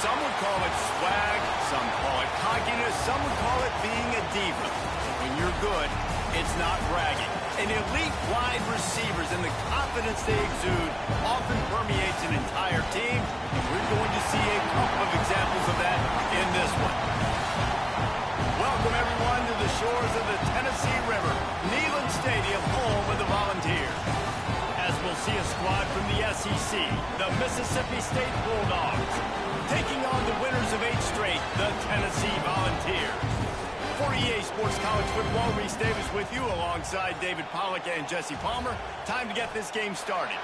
Some would call it swag, some call it cockiness, some would call it being a diva. When you're good, it's not bragging. And elite wide receivers and the confidence they exude often permeates an entire team, and we're going to see a couple of examples of that in this one. Welcome, everyone, to the shores of the Tennessee River, Neyland Stadium, home of the Volunteers. As we'll see a squad from the SEC, the Mississippi State Bulldogs, taking on the winners of 8 straight, the Tennessee Volunteers. For EA Sports College Football, Reese Davis with you alongside David Pollack and Jesse Palmer. Time to get this game started.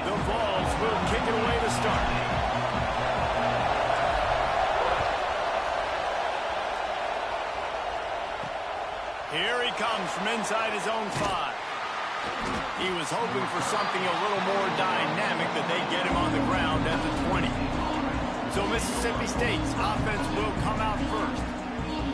The Vols will kick it away to start. Here he comes from inside his own 5. He was hoping for something a little more dynamic, that they get him on the ground at the 20. So Mississippi State's offense will come out first.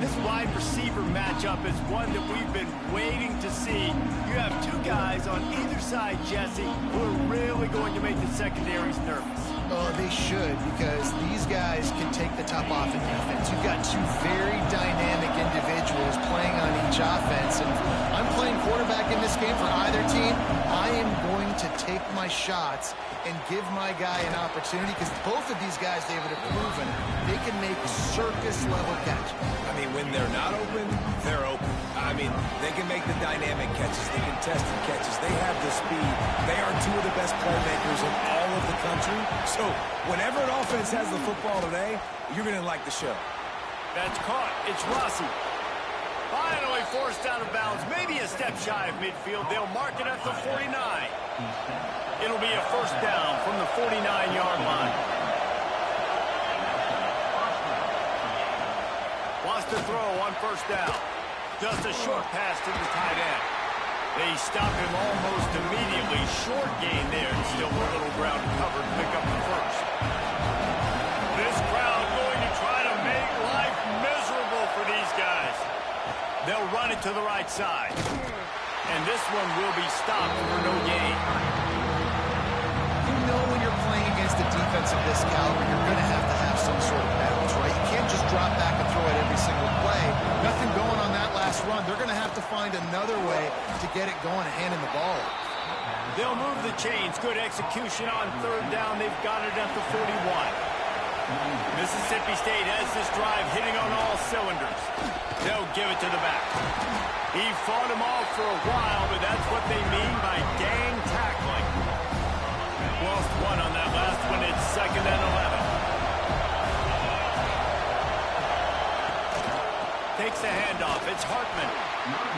This wide receiver matchup is one that we've been waiting to see. You have 2 guys on either side, Jesse, who are really going to make the secondaries nervous. Oh, they should, because these guys can take the top off in defense. You've got 2 very dynamic individuals playing on each offense, and I'm playing quarterback in this game for either team. I am going to take my shots and give my guy an opportunity, because both of these guys, David, have proven they can make circus-level catches. I mean, when they're not open, they're open. I mean, they can make the dynamic catches, the contested catches. They have the speed. They are 2 of the best playmakers in all of the country. So whenever an offense has the football today, you're going to like the show. That's caught. It's Rossi. Finally forced out of bounds. Maybe a step shy of midfield. They'll mark it at the 49. It'll be a first down from the 49-yard line. Wants to throw on first down. Just a short pass to the tight end. They stop him almost immediately. Short gain there, and still a little ground to cover to pick up the first. This crowd going to try to make life miserable for these guys. They'll run it to the right side. And this one will be stopped for no gain. You know, when you're playing against a defense of this caliber, you're going to have some sort of balance, right? You can't just drop back and throw it every single play. Nothing going on that last run. They're going to have to find another way to get it going and handing the ball. They'll move the chains. Good execution on third down. They've got it at the 41. Mississippi State has this drive hitting on all cylinders. They'll give it to the back. He fought him off for a while, but that's what they mean by gang tackling. Lost 1 on that last one. It's 2nd and 11. Takes the handoff. It's Hartman.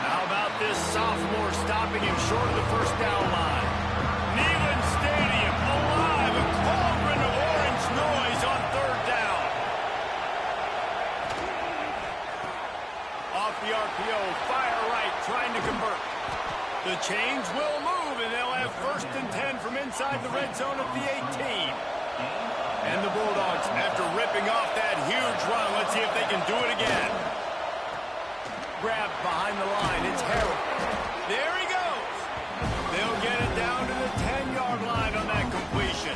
How about this sophomore stopping him short of the first down line? Neyland Stadium alive. A cauldron of orange noise on third down. Off the RPO. Fire right, trying to convert. The chains will move, and they'll have 1st and 10 from inside the red zone at the 18. And the Bulldogs, after ripping off that huge run, let's see if they can do it again. Grabbed behind the line. It's Harrell. There he goes. They'll get it down to the 10-yard line on that completion.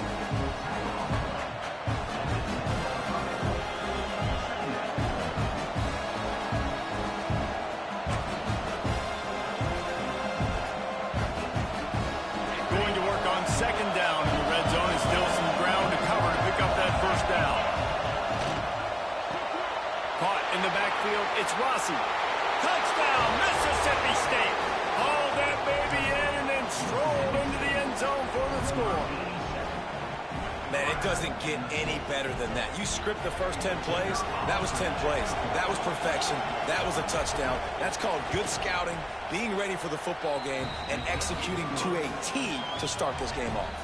Going to work on 2nd down in the red zone, and still some ground to cover to pick up that first down. Caught in the backfield. It's Rossi. Touchdown, Mississippi State. Hauled that baby in and then strolled into the end zone for the score. Man, it doesn't get any better than that. You script the first 10 plays, that was 10 plays. That was perfection. That was a touchdown. That's called good scouting, being ready for the football game, and executing to a T to start this game off.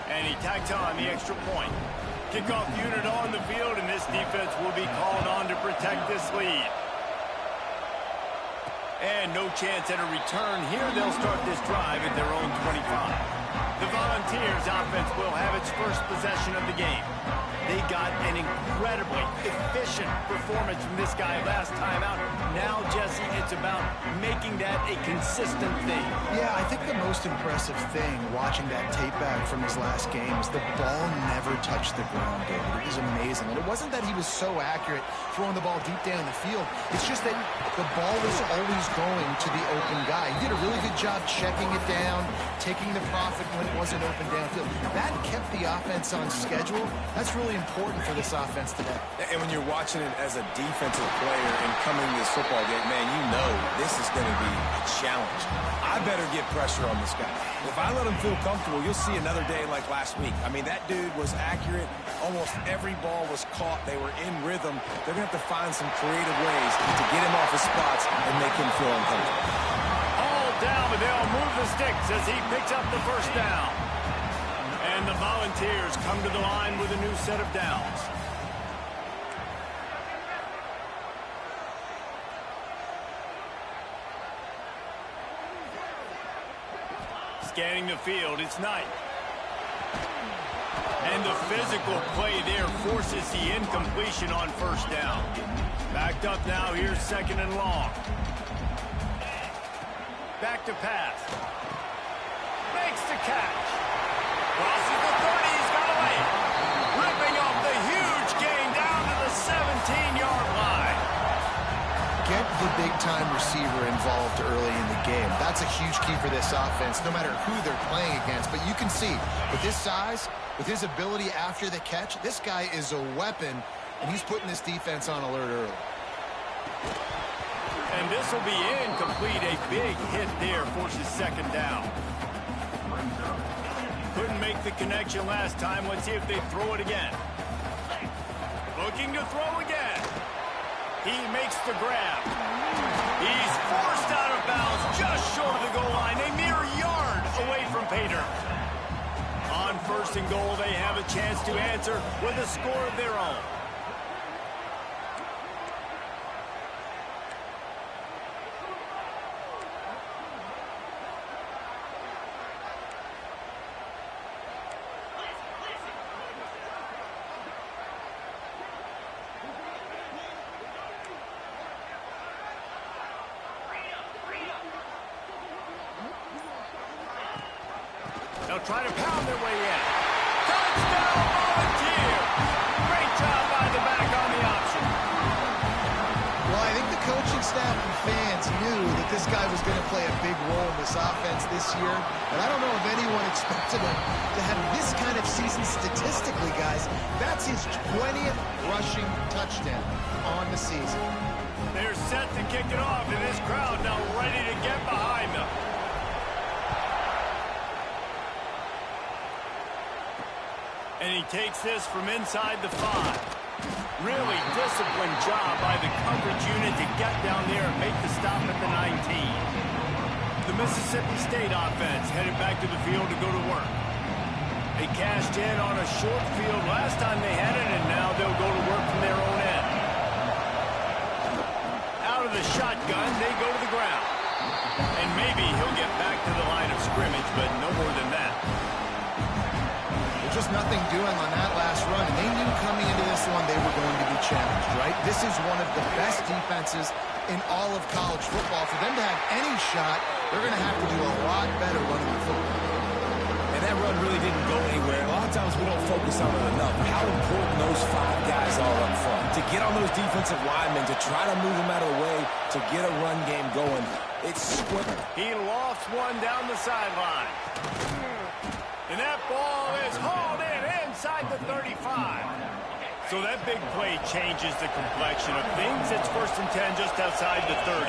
And he tacked on the extra point. Kickoff unit on the field, and this defense will be called on to protect this lead. And no chance at a return here. They'll start this drive at their own 25. The Volunteers offense will have its first possession of the game. They got an incredibly efficient performance from this guy last time out. Now, Jesse, it's about making that a consistent thing. Yeah, I think the most impressive thing watching that tape back from his last game is the ball never touched the ground, David. It was amazing. And it wasn't that he was so accurate throwing the ball deep down the field. It's just that the ball was always going to the open guy. He did a really good job checking it down, taking the profit when it wasn't open downfield. That kept the offense on schedule. That's really important for this offense today. And when you're watching it as a defensive player and coming to this football game, man, you know this is going to be a challenge. I better get pressure on this guy. If I let him feel comfortable, you'll see another day like last week. I mean, that dude was accurate. Almost every ball was caught. They were in rhythm. They're going to have to find some creative ways to get him off his spots and make him feel uncomfortable. All down, but they'll move the sticks as he picks up the first down. And the Volunteers come to the line with a new set of downs. Scanning the field, it's Knight. And the physical play there forces the incompletion on first down. Backed up now, here's second and long. Back to pass. Makes the catch. Crosses the 30, he's got away. Ripping off the huge gain down to the 17-yard line. Get the big-time receiver involved early in the game. That's a huge key for this offense, no matter who they're playing against. But you can see, with his size, with his ability after the catch, this guy is a weapon, and he's putting this defense on alert early. And this will be incomplete. A big hit there forces second down. Couldn't make the connection last time. Let's see if they throw it again. Looking to throw again. He makes the grab. He's forced out of bounds just short of the goal line. A mere yard away from Pater. On first and goal, they have a chance to answer with a score of their own. They'll try to pound their way in. Touchdown, Volunteer! Great job by the back on the option. Well, I think the coaching staff and fans knew that this guy was going to play a big role in this offense this year. And I don't know if anyone expected him to have this kind of season statistically, guys. That's his 20th rushing touchdown on the season. They're set to kick it off, and this crowd now ready to get behind them. And he takes this from inside the 5. Really disciplined job by the coverage unit to get down there and make the stop at the 19. The Mississippi State offense headed back to the field to go to work. They cashed in on a short field last time they had it, and now they'll go to work from their own end. Out of the shotgun, they go to the ground. And maybe he'll get back to the line of scrimmage, but no more than that. Just nothing doing on that last run, and they knew coming into this one they were going to be challenged, right? This is one of the best defenses in all of college football. For them to have any shot, they're going to have to do a lot better running the football. And that run really didn't go anywhere. A lot of times we don't focus on it enough. How important those 5 guys are up front. To get on those defensive linemen, to try to move them out of the way, to get a run game going. It's square. He lofts one down the sideline. And that ball is hauled in inside the 35. So that big play changes the complexion of things. It's 1st and 10 just outside the 30.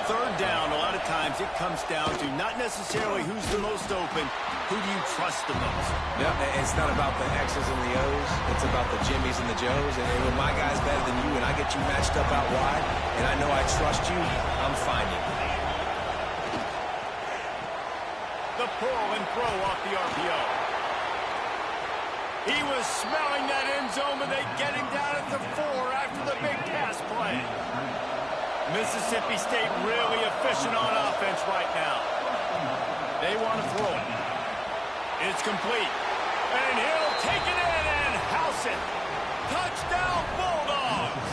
Third down, a lot of times it comes down to not necessarily who's the most open, who do you trust the most? Yeah, it's not about the X's and the O's. It's about the Jimmies and the Joes. And when my guy's better than you and I get you matched up out wide, and I know I trust you, I'm finding you. The pull and throw off the RPO. He was smelling that end zone, but they get him down at the 4 after the big pass play. Mississippi State really efficient on offense right now. They want to throw it. It's complete. And he'll take it in and house it. Touchdown, Bulldogs!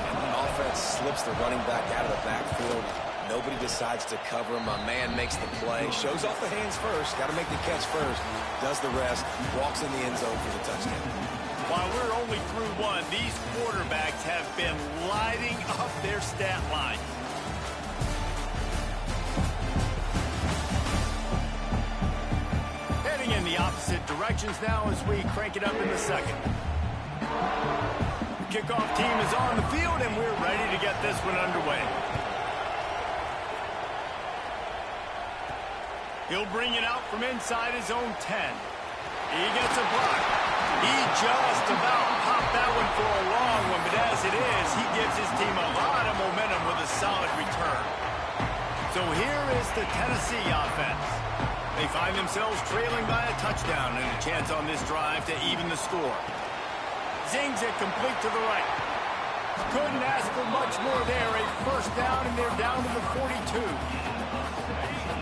And the offense slips the running back out of the backfield. Nobody decides to cover him. My man makes the play. Shows off the hands first. Got to make the catch first. Does the rest. Walks in the end zone for the touchdown. While we're only through one, these quarterbacks have been lighting up their stat line. Heading in the opposite directions now as we crank it up in the second. The kickoff team is on the field, and we're ready to get this one underway. He'll bring it out from inside his own 10. He gets a block. He just about popped that one for a long one, but as it is, he gives his team a lot of momentum with a solid return. So here is the Tennessee offense. They find themselves trailing by a touchdown and a chance on this drive to even the score. Zings it complete to the right. Couldn't ask for much more there. A first down, and they're down to the 42.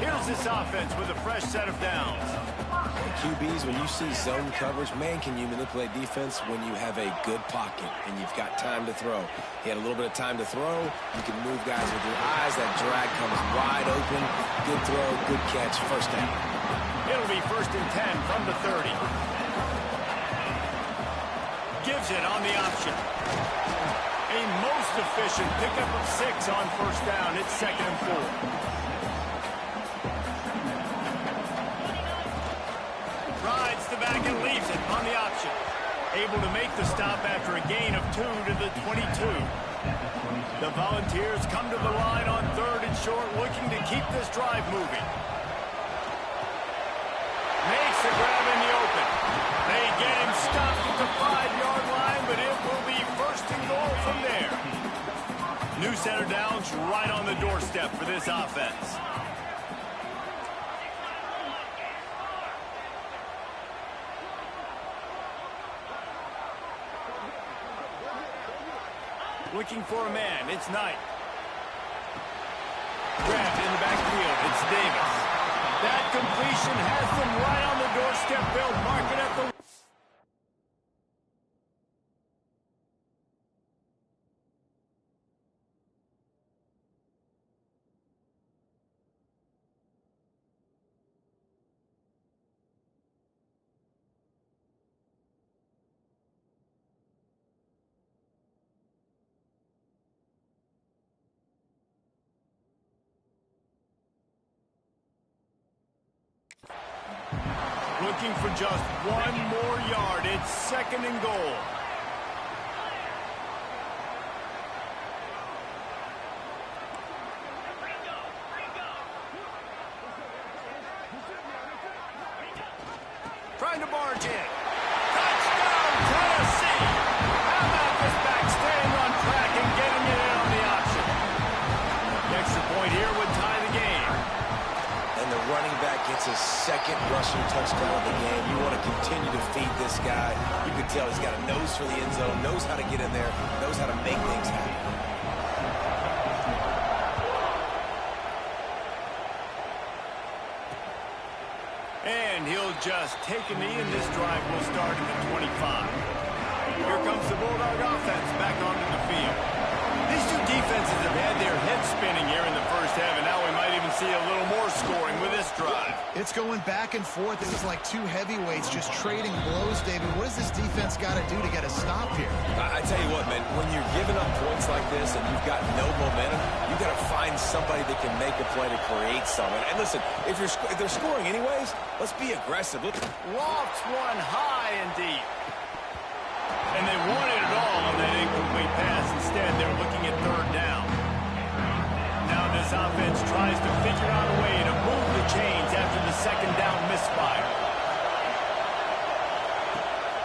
Here's this offense with a fresh set of downs. QBs, when you see zone coverage, man, can you manipulate defense when you have a good pocket and you've got time to throw. He had a little bit of time to throw. You can move guys with your eyes. That drag comes wide open. Good throw, good catch, first down. It'll be 1st and 10 from the 30. Gives it on the option. A most efficient pickup of 6 on first down. It's 2nd and 4. Rides the back and leaves it on the option. Able to make the stop after a gain of 2 to the 22. The Volunteers come to the line on 3rd and short, looking to keep this drive moving. Makes the grab in the open. They get him stopped at the 5-yard line, but it will be 1st and goal from there. New center downs right on the doorstep for this offense. Looking for a man. It's Knight. Grabbed in the backfield. It's Davis. That completion has them right on the doorstep. They'll mark it at the... Looking for just one more yard. It's 2nd and goal. Trying to barge in. Touchdown, Tennessee! How about this back staying on track and getting it in on the option? The extra point here would tie the game. And the running back gets his 2nd rushing touchdown of the game. You want to continue to feed this guy. You can tell he's got a nose for the end zone, knows how to get in there, knows how to make things happen. And he'll just take a knee, and this drive will start at the 25. Here comes the Bulldog offense back onto the field. These two defenses have had their heads spinning here in the first half, and now we might even see a little more scoring with this drive. It's going back and forth. This is like two heavyweights just trading blows, David. What does this defense got to do to get a stop here? I tell you what, man, when you're giving up points like this and you've got no momentum, you've got to find somebody that can make a play to create something. And listen, if they're scoring anyways, let's be aggressive. Lofts one high and deep. And they wanted it all on that incomplete pass. Instead, they're looking at 3rd down. Now this offense tries to figure out a way to move the chains after the 2nd down misfire.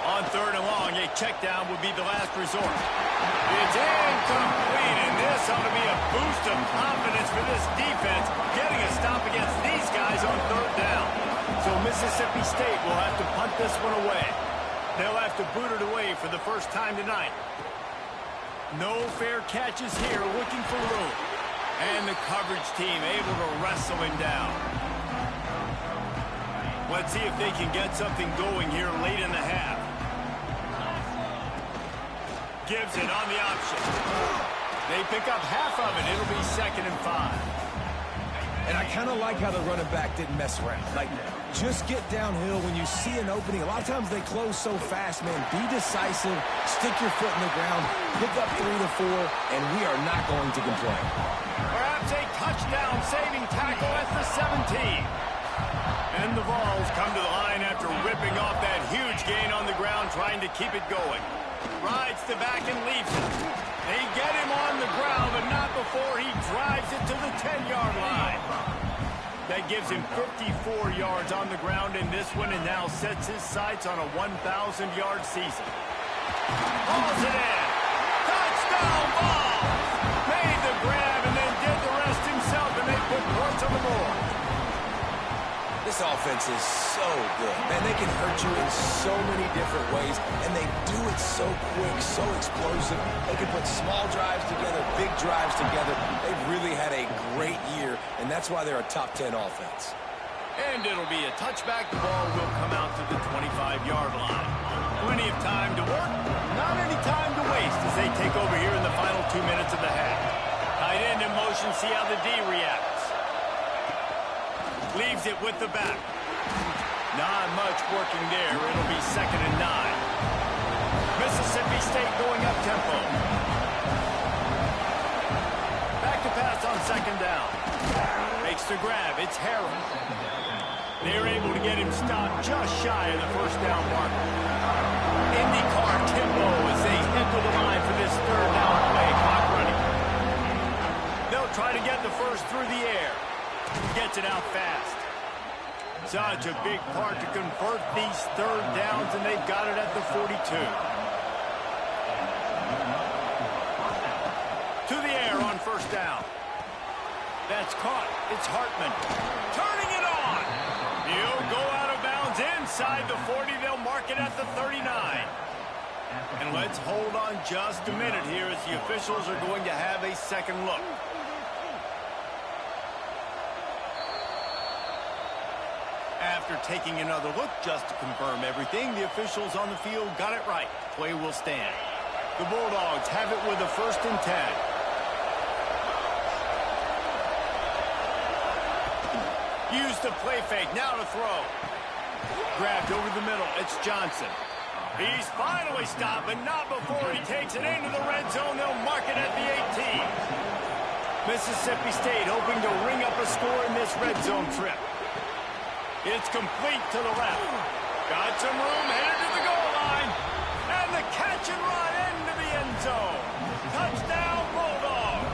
On 3rd and long, a check down would be the last resort. It's incomplete, and this ought to be a boost of confidence for this defense, getting a stop against these guys on 3rd down. So Mississippi State will have to punt this one away. They'll have to boot it away for the first time tonight. No fair catches here, looking for room. And the coverage team able to wrestle him down. Let's see if they can get something going here late in the half. gives it on the option. They pick up half of it. It'll be 2nd and 5. And I kind of like how the running back didn't mess around. Like, just get downhill when you see an opening. A lot of times they close so fast, man. Be decisive, stick your foot in the ground, pick up 3 to 4, and we are not going to complain. Perhaps a touchdown-saving tackle at the 17. And the Vols come to the line after ripping off that huge gain on the ground, trying to keep it going. Rides the back and leaves it. They get him on the ground, but not before he drives it to the 10-yard line. That gives him 54 yards on the ground in this one, and now sets his sights on a 1,000-yard season. Hauls it in. Touchdown ball. Made the grab and then did the rest himself, and they put points on the board. This offense is so good. Man, they can hurt you in so many different ways, and they do it so quick, so explosive. They can put small drives together, big drives together. They've really had a great year, and that's why they're a top 10 offense. And it'll be a touchback. The ball will come out to the 25-yard line. Plenty of time to work, not any time to waste as they take over here in the final 2 minutes of the half. Tight end in motion, see how the D reacts. Leaves it with the back. Not much working there. It'll be 2nd and 9. Mississippi State going up tempo. Back to pass on 2nd down. Makes the grab. It's Harrell. They're able to get him stopped just shy of the 1st down marker. IndyCar tempo as they enter the line for this 3rd down play. Clock running. They'll try to get the first through the air. Gets it out fast. Such a big part to convert these 3rd downs, and they've got it at the 42. To the air on 1st down. That's caught. It's Hartman. Turning it on. He'll go out of bounds inside the 40. They'll mark it at the 39. And let's hold on just a minute here as the officials are going to have a second look. After taking another look just to confirm everything, the officials on the field got it right. Play will stand. The Bulldogs have it with a 1st and 10. Use the play fake. Now to throw. Grabbed over the middle. It's Johnson. He's finally stopped, but not before he takes it into the red zone. They'll mark it at the 18. Mississippi State hoping to ring up a score in this red zone trip. It's complete to the left. Got some room, headed to the goal line. And the catch and run into the end zone. Touchdown, Bulldogs.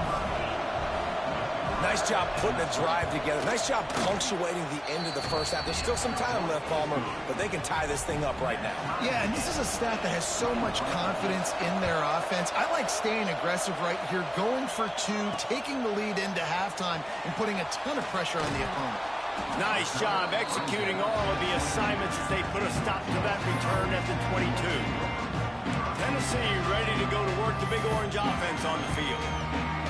Nice job putting a drive together. Nice job punctuating the end of the 1st half. There's still some time left, Palmer, but they can tie this thing up right now. Yeah, and this is a staff that has so much confidence in their offense. I like staying aggressive right here, going for 2, taking the lead into halftime, and putting a ton of pressure on the opponent. Nice job executing all of the assignments as they put a stop to that return at the 22. Tennessee ready to go to work the Big Orange offense on the field.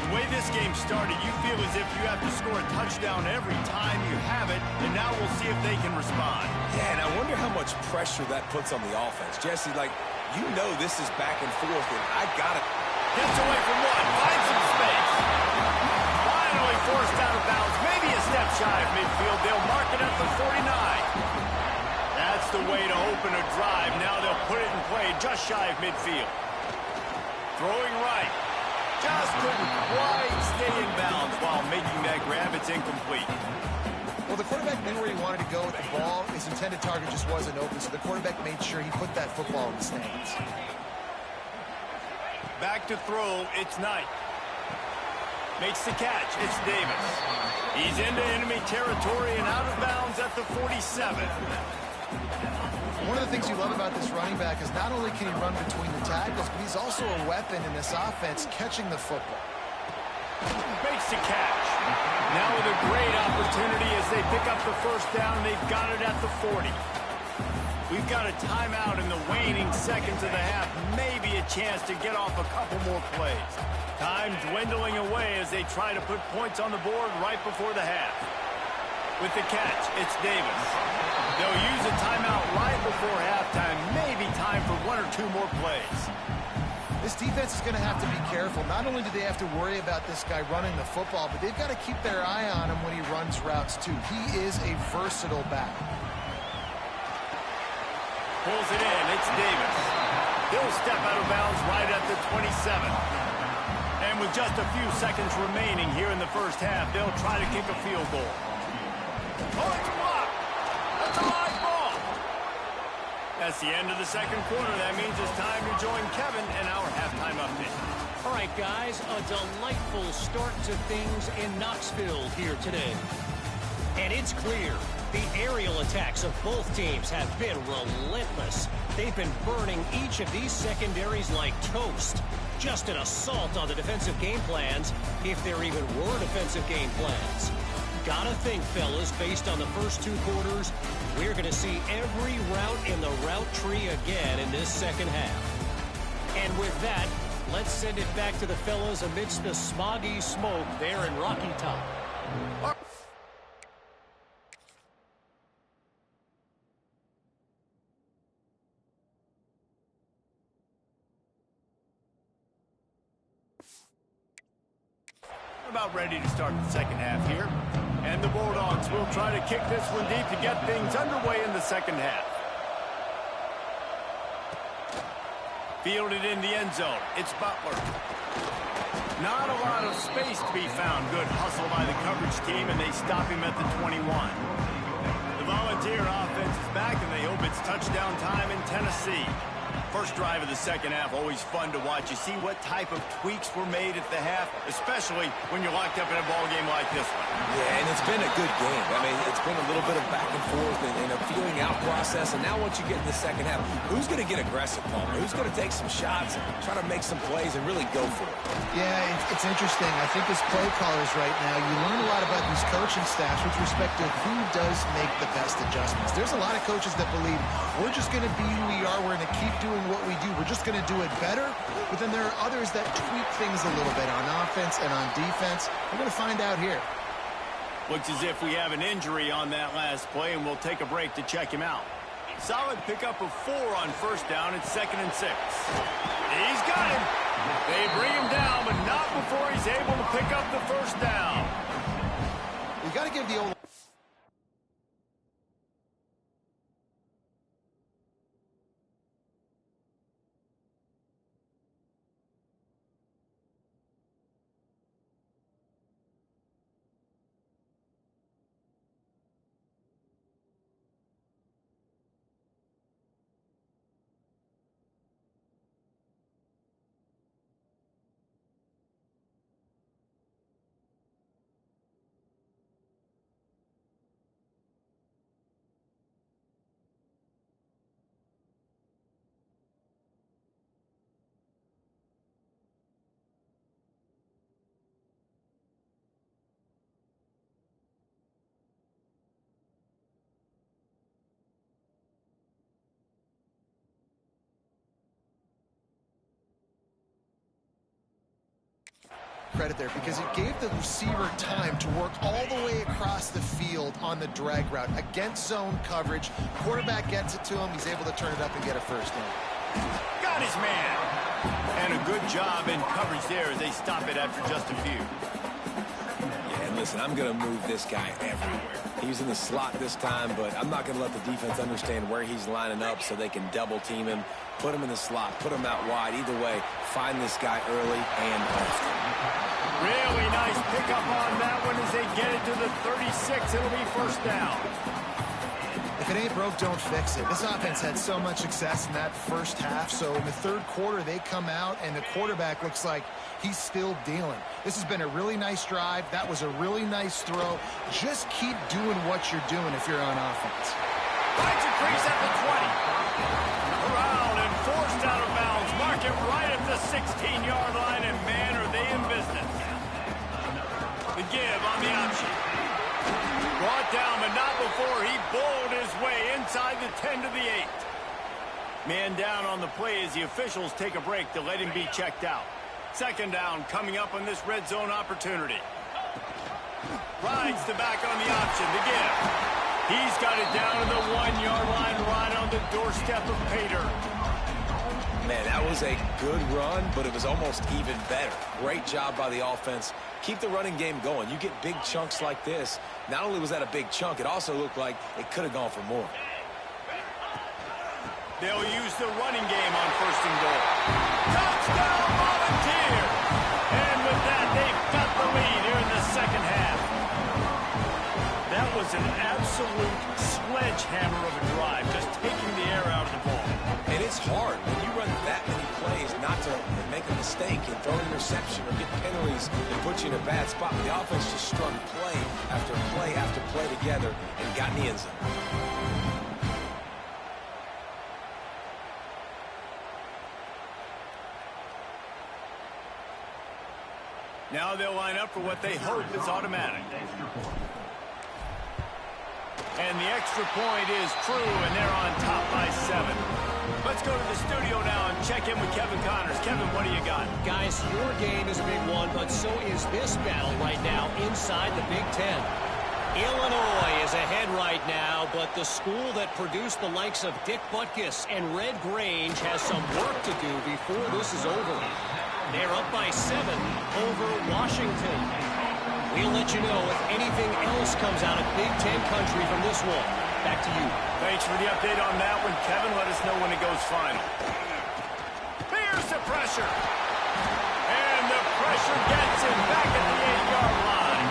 The way this game started, you feel as if you have to score a touchdown every time you have it, and now we'll see if they can respond. Yeah, and I wonder how much pressure that puts on the offense. Jesse, like, you know this is back and forth, and I got it. Gets away from one, finds some space. Finally forced out of bounds, maybe a step shy of midfield. They'll mark it at the 49. That's the way to open a drive. Now they'll put it in play just shy of midfield. Throwing right. Just couldn't quite stay in bounds while making that grab. It's incomplete. Well, the quarterback knew where he wanted to go with the ball. His intended target just wasn't open, so the quarterback made sure he put that football in the stands. Back to throw, it's Knight. Makes the catch, it's Davis. He's into enemy territory and out of bounds at the 47. One of the things you love about this running back is not only can he run between the tackles, but he's also a weapon in this offense catching the football. Makes the catch. Now with a great opportunity as they pick up the 1st down. They've got it at the 40. We've got a timeout in the waning seconds of the half. Maybe a chance to get off a couple more plays. Time dwindling away as they try to put points on the board right before the half. With the catch, it's Davis. They'll use a timeout right before halftime. Maybe time for 1 or 2 more plays. This defense is going to have to be careful. Not only do they have to worry about this guy running the football, but they've got to keep their eye on him when he runs routes too. He is a versatile back. Pulls it in. It's Davis. He'll step out of bounds right at the 27. And with just a few seconds remaining here in the first half, they'll try to kick a field goal. Oh, it's blocked. That's a live ball. That's the end of the second quarter. That means it's time to join Kevin in our halftime update. All right, guys, a delightful start to things in Knoxville here today. And it's clear the aerial attacks of both teams have been relentless. They've been burning each of these secondaries like toast. Just an assault on the defensive game plans, if there even were defensive game plans. Gotta think, fellas, based on the first two quarters, we're going to see every route in the route tree again in this second half. And with that, let's send it back to the fellas amidst the smoggy smoke there in Rocky Top. About ready to start the second half here. And the Bulldogs will try to kick this one deep to get things underway in the second half. Fielded in the end zone. It's Butler. Not a lot of space to be found. Good hustle by the coverage team, and they stop him at the 21. The Volunteer offense is back, and they hope it's touchdown time in Tennessee. First drive of the second half, always fun to watch. You see what type of tweaks were made at the half, especially when you're locked up in a ball game like this one. Yeah, and it's been a good game. I mean, it's been a little bit of back and forth and a feeling out process. And now once you get in the second half, who's going to get aggressive, Palmer? Who's going to take some shots, try to make some plays, and really go for it? Yeah, it's interesting. I think as play callers right now, you learn a lot about these coaching staffs with respect to who does make the best adjustments. There's a lot of coaches that believe we're just going to be who we are. We're going to keep doing what we do. We're just going to do it better. But then there are others that tweak things a little bit on offense and on defense. We're going to find out here. Looks as if we have an injury on that last play, and we'll take a break to check him out. Solid pickup of 4 on first down. It's 2nd and 6. He's got him. They bring him down, but not before he's able to pick up the first down. We got to give the old... credit there because it gave the receiver time to work all the way across the field on the drag route against zone coverage. Quarterback gets it to him. He's able to turn it up and get a first down. Got his man. And a good job in coverage there as they stop it after just a few. Yeah, and listen, I'm going to move this guy everywhere. He's in the slot this time, but I'm not going to let the defense understand where he's lining up so they can double team him, put him in the slot, put him out wide. Either way, find this guy early and often. Really nice pickup on that one as they get it to the 36. It'll be first down. If it ain't broke, don't fix it. This offense had so much success in that first half, so in the third quarter they come out and the quarterback looks like he's still dealing. This has been a really nice drive. That was a really nice throw. Just keep doing what you're doing if you're on offense. Finds a crease at the 20. Around and forced out of bounds. Mark it right at the 16-yard line, and man, are they in business. The give on the option. Brought down, but not before he bowled his way inside the 10 to the 8. Man down on the play as the officials take a break to let him be checked out. Second down coming up on this red zone opportunity. Rides the back on the option to give. He's got it down to the 1-yard line right on the doorstep of Pater. Man, that was a good run, but it was almost even better. Great job by the offense. Keep the running game going. You get big chunks like this. Not only was that a big chunk, it also looked like it could have gone for more. They'll use the running game on 1st and goal. Touchdown, Volunteer! And with that, they've got the lead here in the second half. That was an absolute sledgehammer of a drive, just taking the air out of the ball. And it's hard when you run that many plays not to make a mistake and throw an interception or get penalties and put you in a bad spot. The offense just strung play after play after play together and got in the end zone. Now they'll line up for what they hope is automatic. And the extra point is true, and they're on top by 7. Let's go to the studio now and check in with Kevin Connors. Kevin, what do you got? Guys, your game is a big one, but so is this battle right now inside the Big Ten. Illinois is ahead right now, but the school that produced the likes of Dick Butkus and Red Grange has some work to do before this is over. They're up by 7 over Washington. We'll let you know if anything else comes out of Big Ten country from this one. Back to you. Thanks for the update on that one, Kevin. Let us know when it goes final. Here's the pressure. And the pressure gets him back at the 8-yard line.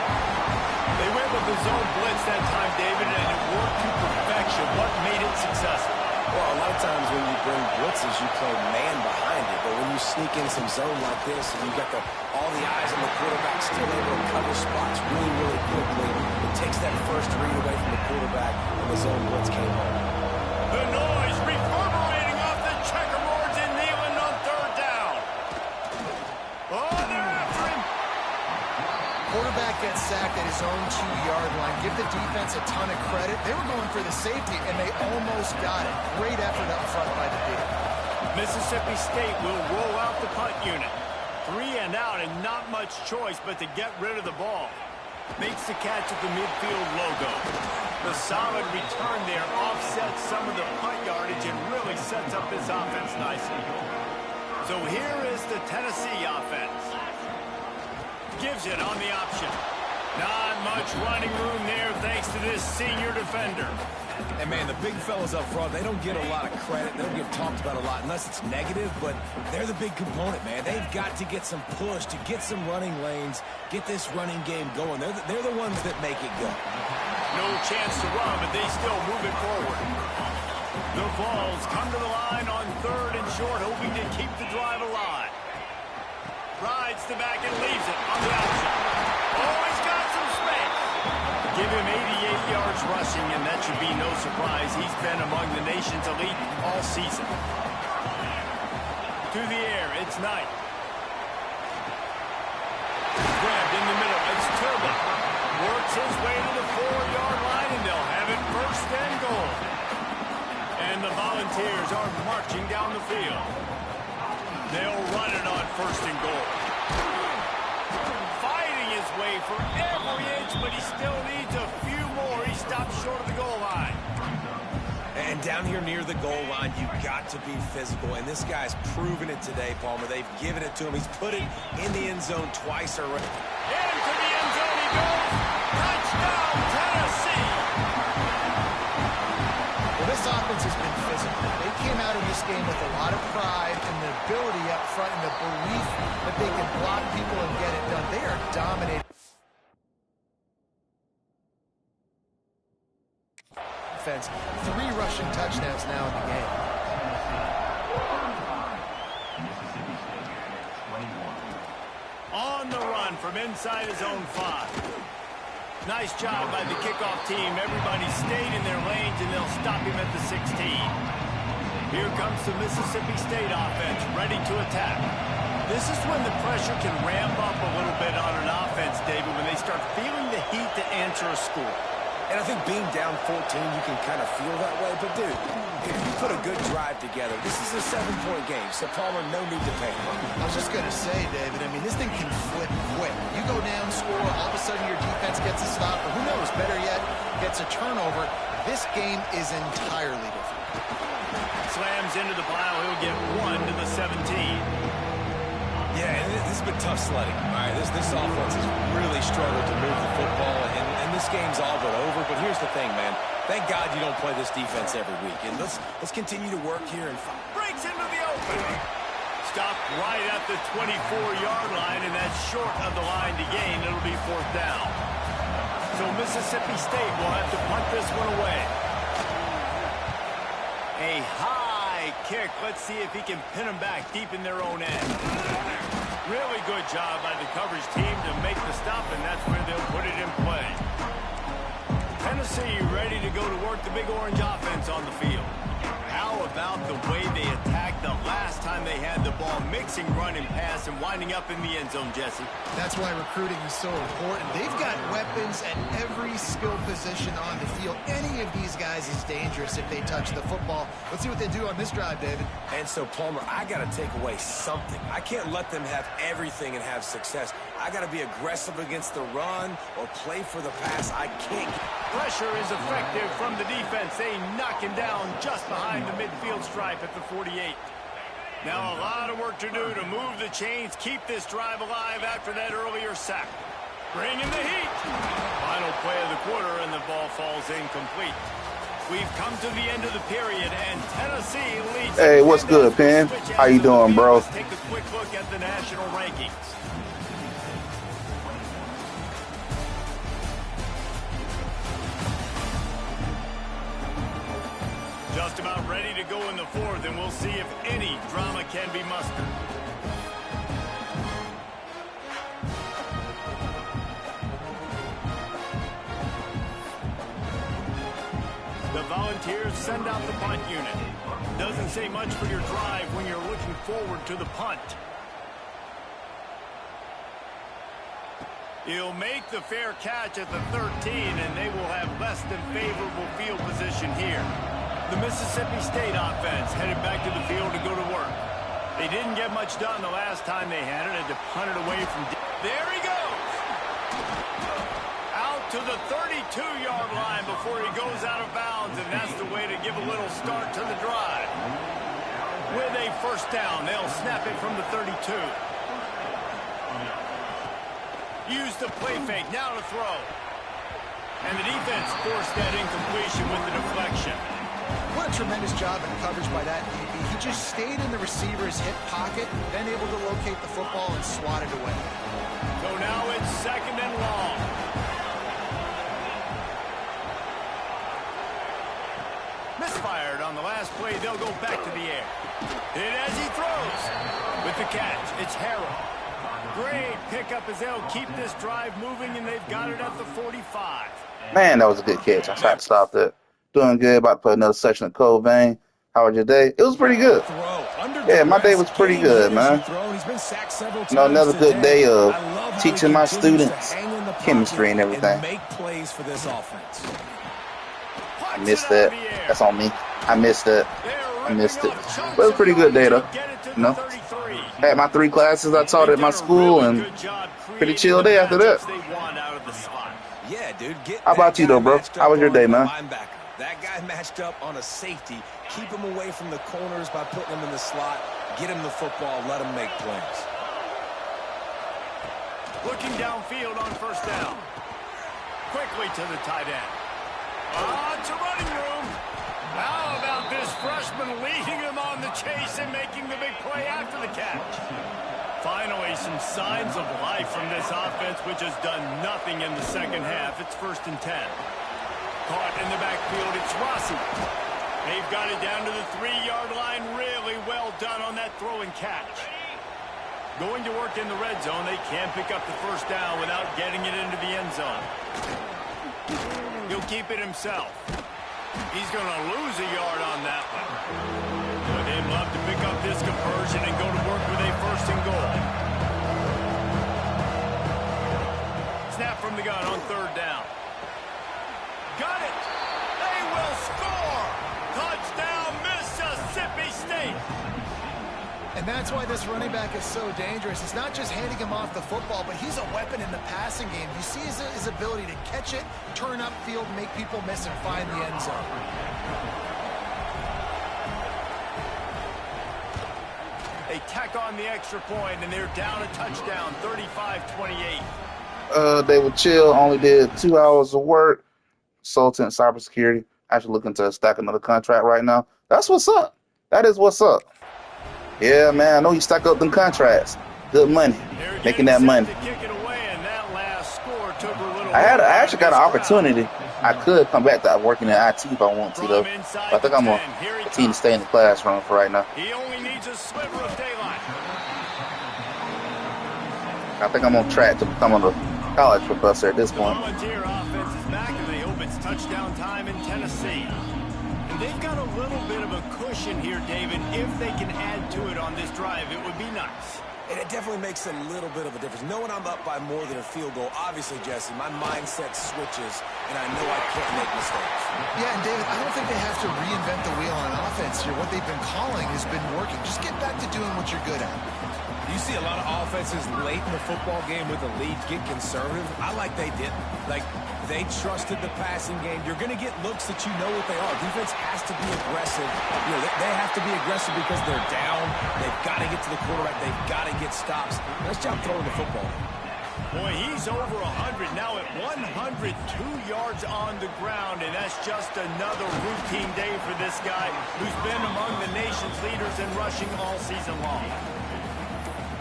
They went with the zone blitz that time, David, and it worked to perfection. What made it successful? Well, a lot of times when you bring blitzes, you play man behind it. But when you sneak in some zone like this, and you got all the eyes on the quarterback still able to cover spots really, really quickly, it takes that first read away from the quarterback, and the zone blitz came home. The noise reverberating off the checkerboards in Neyland on 3rd down. Oh, they're after him. Quarterback gets sacked at his own 2-yard line. Give the defense a ton of credit. They were going for the safety, and they almost got it. Great effort up front by the D. Mississippi State will roll out the punt unit. 3 and out, and not much choice but to get rid of the ball. Makes the catch at the midfield logo. The solid return there offsets some of the punt yardage and really sets up this offense nicely. So here is the Tennessee offense. Gives it on the option. Not much running room there thanks to this senior defender. And, man, the big fellas up front, they don't get a lot of credit. They don't get talked about a lot unless it's negative, but they're the big component, man. They've got to get some push, to get some running lanes, get this running game going. They're the ones that make it go. No chance to run, but they still move it forward. The Vols come to the line on 3rd and short, hoping to keep the drive alive. Rides the back and leaves it on the option. Oh, he's got some space. Give him 88 yards rushing, and that should be no surprise. He's been among the nation's elite all season. To the air, it's Knight. Grabbed in the middle, it's Turbo. Works his way to the 4-yard line, and they'll have it 1st and goal. And the Volunteers are marching down the field. They'll run it on 1st and goal. Fighting his way for every inch, but he still needs a few more. He stops short of the goal line. And down here near the goal line, you've got to be physical. And this guy's proven it today, Palmer. They've given it to him. He's put it in the end zone twice already. Into the end zone he goes. Touchdown, Tennessee. Well, this offense has been physical. They came out of this game with a lot of pride and the ability up front and the belief that they can block people and get it done. They are dominating. Offense. 3 rushing touchdowns now in the game. On the run from inside his own 5. Nice job by the kickoff team. Everybody stayed in their lanes, and they'll stop him at the 16. Here comes the Mississippi State offense, ready to attack. This is when the pressure can ramp up a little bit on an offense, David, when they start feeling the heat to answer a score. And I think being down 14, you can kind of feel that way. But, dude, if you put a good drive together, this is a 7-point game. So, Palmer, no need to panic. I was just going to say, David, I mean, this thing can flip quick. You go down, score, all of a sudden your defense gets a stop, or who knows, better yet, gets a turnover. This game is entirely different. Slams into the pile. He'll get 1 to the 17. Yeah, and this has been tough sledding. All right, this offense has really struggled to move the football, and this game's all but over. But here's the thing, man. Thank God you don't play this defense every week. And let's continue to work here and breaks into the open. Stopped right at the 24-yard line, and that's short of the line to gain. It'll be 4th down. So Mississippi State will have to punt this one away. A high kick. Let's see if he can pin them back deep in their own end. Really good job by the coverage team to make the stop, and that's where they'll put it in play. Tennessee ready to go to work the Big Orange offense on the field. How about the way they attacked the last time they had the ball, mixing run and pass and winding up in the end zone, Jesse? That's why recruiting is so important. They've got weapons at every skill position on the field. Any of these guys is dangerous if they touch the football. Let's see what they do on this drive, David. And so, Palmer, I got to take away something. I can't let them have everything and have success. I got to be aggressive against the run or play for the pass. I can't. Pressure is effective from the defense. They knock him down just behind the midfield stripe at the 48. Now a lot of work to do to move the chains, keep this drive alive after that earlier sack. Bring in the heat. Final play of the quarter, and the ball falls incomplete. We've come to the end of the period, and Tennessee leads. Hey, what's good, Penn? How you doing, bro? Let's take a quick look at the national rankings. Just about ready to go in the 4th, and we'll see if any drama can be mustered. The Volunteers send out the punt unit. Doesn't say much for your drive when you're looking forward to the punt. He'll make the fair catch at the 13, and they will have less than favorable field position here. The Mississippi State offense headed back to the field to go to work. They didn't get much done the last time they had it, and to punt it away from... There he goes! Out to the 32-yard line before he goes out of bounds, and that's the way to give a little start to the drive. With a 1st down, they'll snap it from the 32. Use the play fake, now to throw. And the defense forced that incompletion with the deflection. What a tremendous job in coverage by that DB. He just stayed in the receiver's hip pocket, then able to locate the football and swat it away. So now it's 2nd and long. Misfired on the last play. They'll go back to the air. Hit as he throws. With the catch, it's Harrell. Great pickup as they'll keep this drive moving, and they've got it at the 45. Man, that was a good catch. I tried to stop that. Doing good. About to put another section of Code Vein. How was your day? It was pretty good. Yeah, my day was pretty good, man. You know, another good day of teaching my students chemistry and everything. I missed that. That's on me. I missed that. I missed it. But it was a pretty good day, though. You know? Had my 3 classes I taught at my school, and pretty chill day after that. Yeah, dude. How about you, though, bro? How was your day, man? That guy matched up on a safety. Keep him away from the corners by putting him in the slot. Get him the football. Let him make plays. Looking downfield on 1st down. Quickly to the tight end. It's a running room. How about this freshman leading him on the chase and making the big play after the catch? Finally, some signs of life from this offense, which has done nothing in the 2nd half. It's 1st and 10. Caught in the backfield, it's Rossi. They've got it down to the 3-yard line. Really well done on that throw and catch. Going to work in the red zone. They can't pick up the 1st down without getting it into the end zone. He'll keep it himself. He's going to lose a yard on that one. But they'd love to pick up this conversion and go to work with a 1st and goal. Snap from the gun on 3rd down. Got it! They will score! Touchdown, Mississippi State! And that's why this running back is so dangerous. It's not just handing him off the football, but he's a weapon in the passing game. You see his ability to catch it, turn upfield, make people miss, and find the end zone. They tack on the extra point, and they're down a touchdown, 35-28. They would chill. Only did 2 hours of work. Consultant cybersecurity. Actually looking to stack another contract right now. That's what's up. That is what's up. Yeah, man. I know you stack up them contracts. Good money. Making that money. I actually got an opportunity. I could come back to working in IT if I want to, though. But I think I'm going to continue to stay in the classroom for right now. He only needs a sliver of daylight. I think I'm on track to become a college professor at this point. The Volunteer offense is back, and they hope it's touchdown time in Tennessee. And they've got a little bit of a cushion here, David. If they can add to it on this drive, it would be nice. And it definitely makes a little bit of a difference. Knowing I'm up by more than a field goal, obviously, Jesse, my mindset switches, and I know I can't make mistakes. Yeah, and David, I don't think they have to reinvent the wheel on offense here. What they've been calling has been working. Just get back to doing what you're good at. You see a lot of offenses late in the football game with the lead get conservative. I like they didn't. Like, they trusted the passing game. You're going to get looks that you know what they are. Defense has to be aggressive. You know, they have to be aggressive because they're down. They've got to get to the quarterback. They've got to get stops. Nice job throwing the football. Boy, he's over 100 now at 102 yards on the ground, and that's just another routine day for this guy who's been among the nation's leaders in rushing all season long.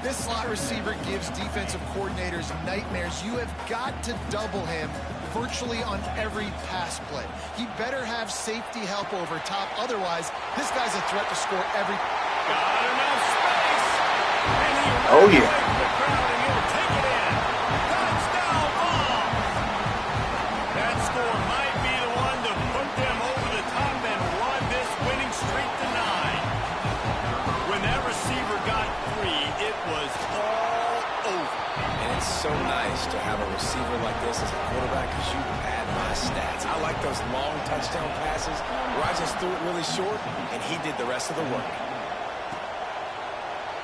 This slot receiver gives defensive coordinators nightmares. You have got to double him virtually on every pass play. He better have safety help over top. Otherwise, this guy's a threat to score every... Got enough space. And he oh, yeah. the crowd, and he'll take it in. Touchdown ball. That score might be the one to put them over the top and run this winning streak to 9. When that receiver got free, it was all over. And it's so nice to have a receiver like this as a quarterback because you pad my stats. I like those long touchdown passes where I just threw it really short, and he did the rest of the work.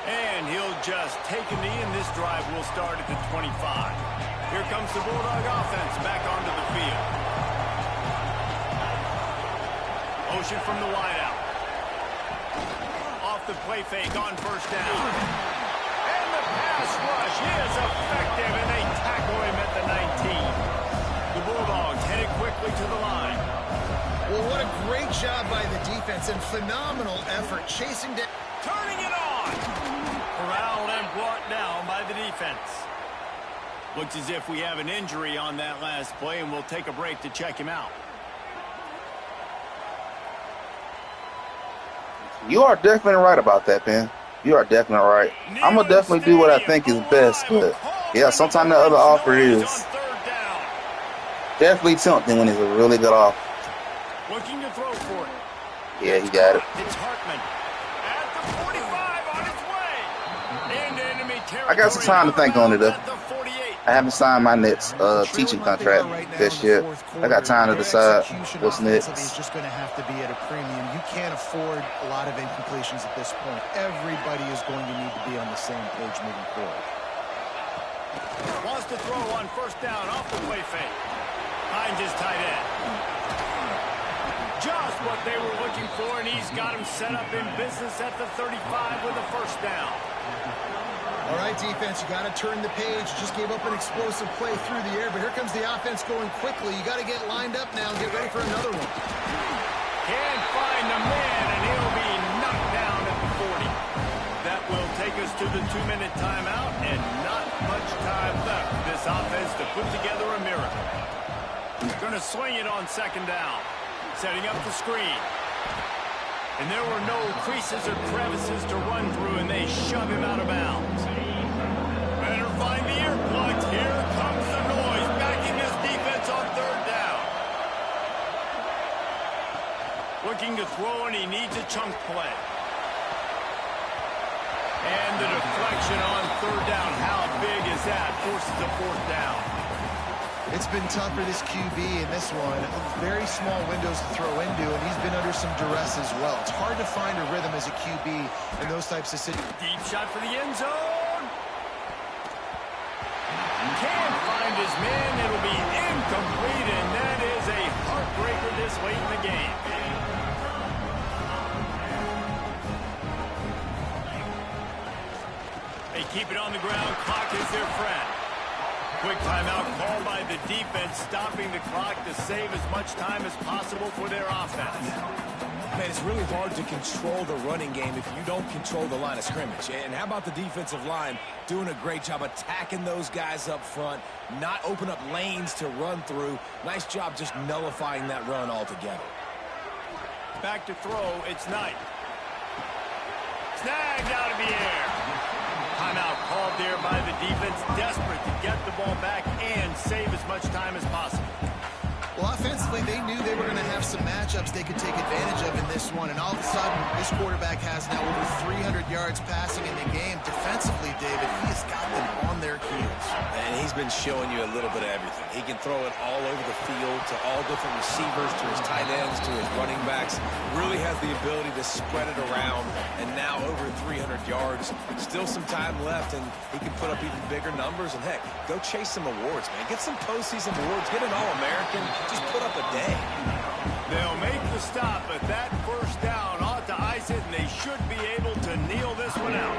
And he'll just take a knee, and this drive will start at the 25. Here comes the Bulldog offense back onto the field. Motion from the wideout. Off the play fake on first down. And the pass rush is effective, and they tackle him at the 19. The Bulldogs headed quickly to the line. Well, what a great job by the defense and phenomenal effort chasing down. Turning it on. Corralled and brought down by the defense. Looks as if we have an injury on that last play, and we'll take a break to check him out. You are definitely right about that, man. You are definitely right. I'm going to definitely do what I think is best. But, yeah, sometimes the other offer is definitely tempting when it's a really good offer. Looking to throw for it. Yeah, he got it. It's Hartman. At the 45 on his way. Into enemy territory. I got some time to think on it, though. At the 48. I haven't signed my next teaching contract this year. I got time to decide what's next. It's just going to have to be at a premium. You can't afford a lot of incompletions at this point. Everybody is going to need to be on the same page moving forward. Wants to throw on first down off the play fake. Finds his tight end. Just what they were looking for, and he's got him set up in business at the 35 with a first down. All right, defense, you got to turn the page. Just gave up an explosive play through the air, but here comes the offense going quickly. You got to get lined up now and get ready for another one. Can't find the man, and he'll be knocked down at the 40. That will take us to the 2-minute timeout, and not much time left for this offense to put together a miracle. Going to swing it on second down. Setting up the screen. And there were no creases or crevices to run through, and they shove him out of bounds. Better find the earplugs. Here comes the noise. Backing this defense on third down. Looking to throw, and he needs a chunk play. And the deflection on third down. How big is that? Forces a fourth down. It's been tough for this QB in this one. Very small windows to throw into, and he's been under some duress as well. It's hard to find a rhythm as a QB in those types of situations. Deep shot for the end zone. Can't find his man. It'll be incomplete, and that is a heartbreaker this late in the game. keep it on the ground. Clock is their friend. Quick timeout called by the defense, stopping the clock to save as much time as possible for their offense. Man, it's really hard to control the running game if you don't control the line of scrimmage. And how about the defensive line doing a great job attacking those guys up front, not open up lanes to run through. Nice job just nullifying that run altogether. Back to throw, it's Knight. Snagged out of the air. Timeout called there by the defense, desperate to get the ball back and save as much time as possible. Well, offensively, they knew they were going to have some matchups they could take advantage of in this one, and all of a sudden, this quarterback has now over 300 yards passing in the game. Defensively, David, he has got them on their heels. And he's been showing you a little bit of everything. He can throw it all over the field to all different receivers, to his tight ends, to his running backs. Really has the ability to spread it around, and now over 300 yards. Still some time left, and he can put up even bigger numbers. And, heck, go chase some awards, man. Get some postseason awards. Get an All-American. Just put up a day. They'll make the stop, but that first down ought to ice it, and they should be able to kneel this one out.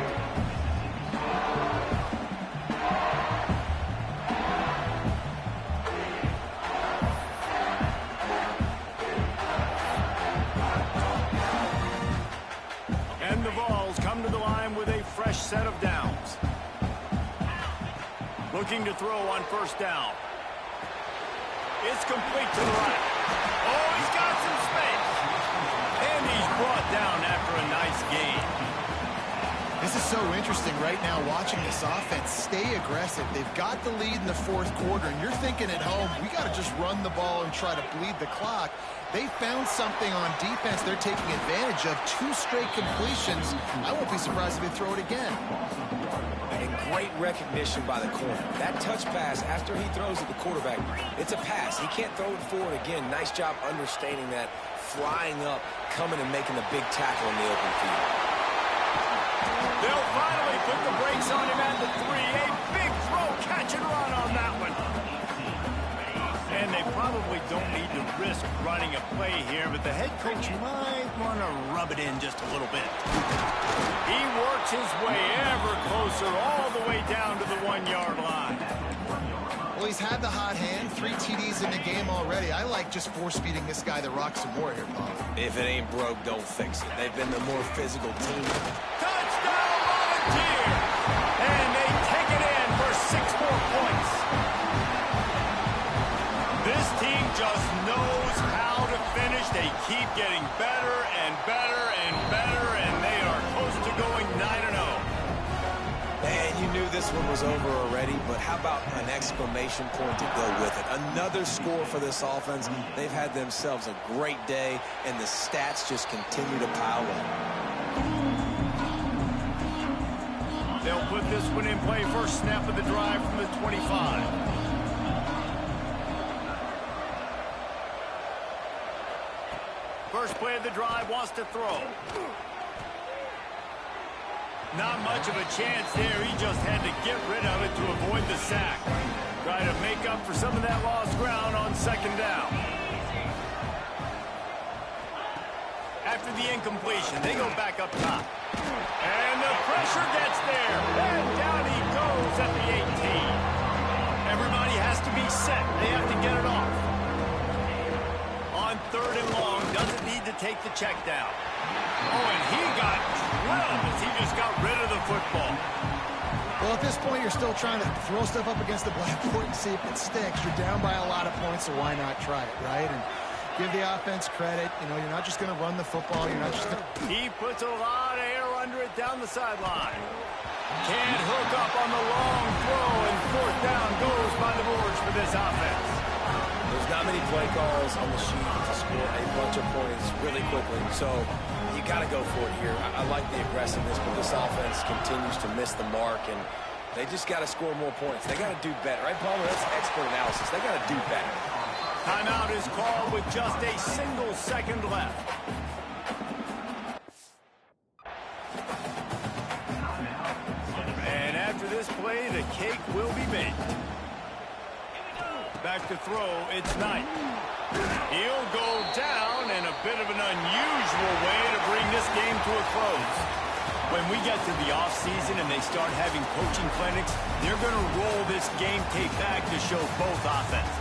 And the Vols come to the line with a fresh set of downs. Looking to throw on first down. It's complete to the right. Oh, he's got some space. And he's brought down after a nice gain. This is so interesting right now watching this offense stay aggressive. They've got the lead in the fourth quarter, and you're thinking at home, we got to just run the ball and try to bleed the clock. They found something on defense they're taking advantage of. 2 straight completions. I won't be surprised if they throw it again. And great recognition by the corner. That touch pass after he throws at the quarterback, it's a pass. He can't throw it forward again. Nice job understanding that, flying up, coming and making the big tackle in the open field. They'll finally put the brakes on him at the 3. A big throw, catch and run on that one. And they probably don't need to risk running a play here, but the head coach might want to rub it in just a little bit. He works his way ever closer, all the way down to the 1-yard line. Well, he's had the hot hand, 3 TDs in the game already. I like just force-feeding this guy the rock some more here, Paul. If it ain't broke, don't fix it. They've been the more physical team. Touchdown, Volunteer! And they take it in for 6 more points. This team just knows how to finish. They keep getting better and better and better, and they are close to going 9-0. And you knew this one was over already, but how about an exclamation point to go with it? Another score for this offense. They've had themselves a great day, and the stats just continue to pile up. They'll put this one in play. First snap of the drive from the 25. First play of the drive, wants to throw. Not much of a chance there. He just had to get rid of it to avoid the sack. Try to make up for some of that lost ground on second down. After the incompletion, they go back up top. And the pressure gets there. And down he goes at the 18. Everybody has to be set. They have to get it off. On 3rd and long, doesn't need to take the check down. Oh, and he got drilled as he just got rid of the football. Well, at this point, you're still trying to throw stuff up against the blackboard and see if it sticks. You're down by a lot of points, so why not try it, right? And give the offense credit. You know, you're not just going to run the football. You're not just going to... He puts a lot of air under it down the sideline. Can't hook up on the long throw, and 4th down goes by the boards for this offense. There's not many play calls on the sheet to score a bunch of points really quickly, so you got to go for it here. I like the aggressiveness, but this offense continues to miss the mark, and they just got to score more points. They got to do better, right, Palmer? That's expert analysis. They got to do better. Timeout is called with just a single second left. And after this play, the cake will be baked. Back to throw, it's Knight. He'll go down in a bit of an unusual way to bring this game to a close. When we get to the offseason and they start having coaching clinics, they're going to roll this game tape back to show both offenses.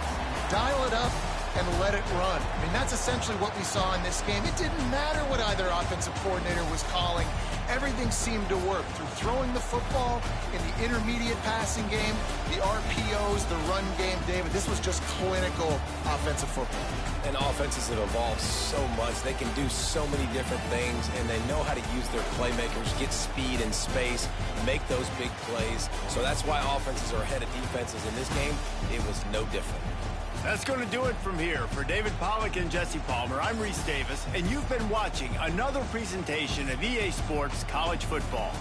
Dial it up and let it run. I mean, that's essentially what we saw in this game. It didn't matter what either offensive coordinator was calling. Everything seemed to work through throwing the football in the intermediate passing game, the RPOs, the run game. David, this was just clinical offensive football. And offenses have evolved so much. They can do so many different things, and they know how to use their playmakers, get speed and space, make those big plays. So that's why offenses are ahead of defenses. In this game, it was no different. That's going to do it from here. For David Pollack and Jesse Palmer, I'm Reese Davis, and you've been watching another presentation of EA Sports College Football.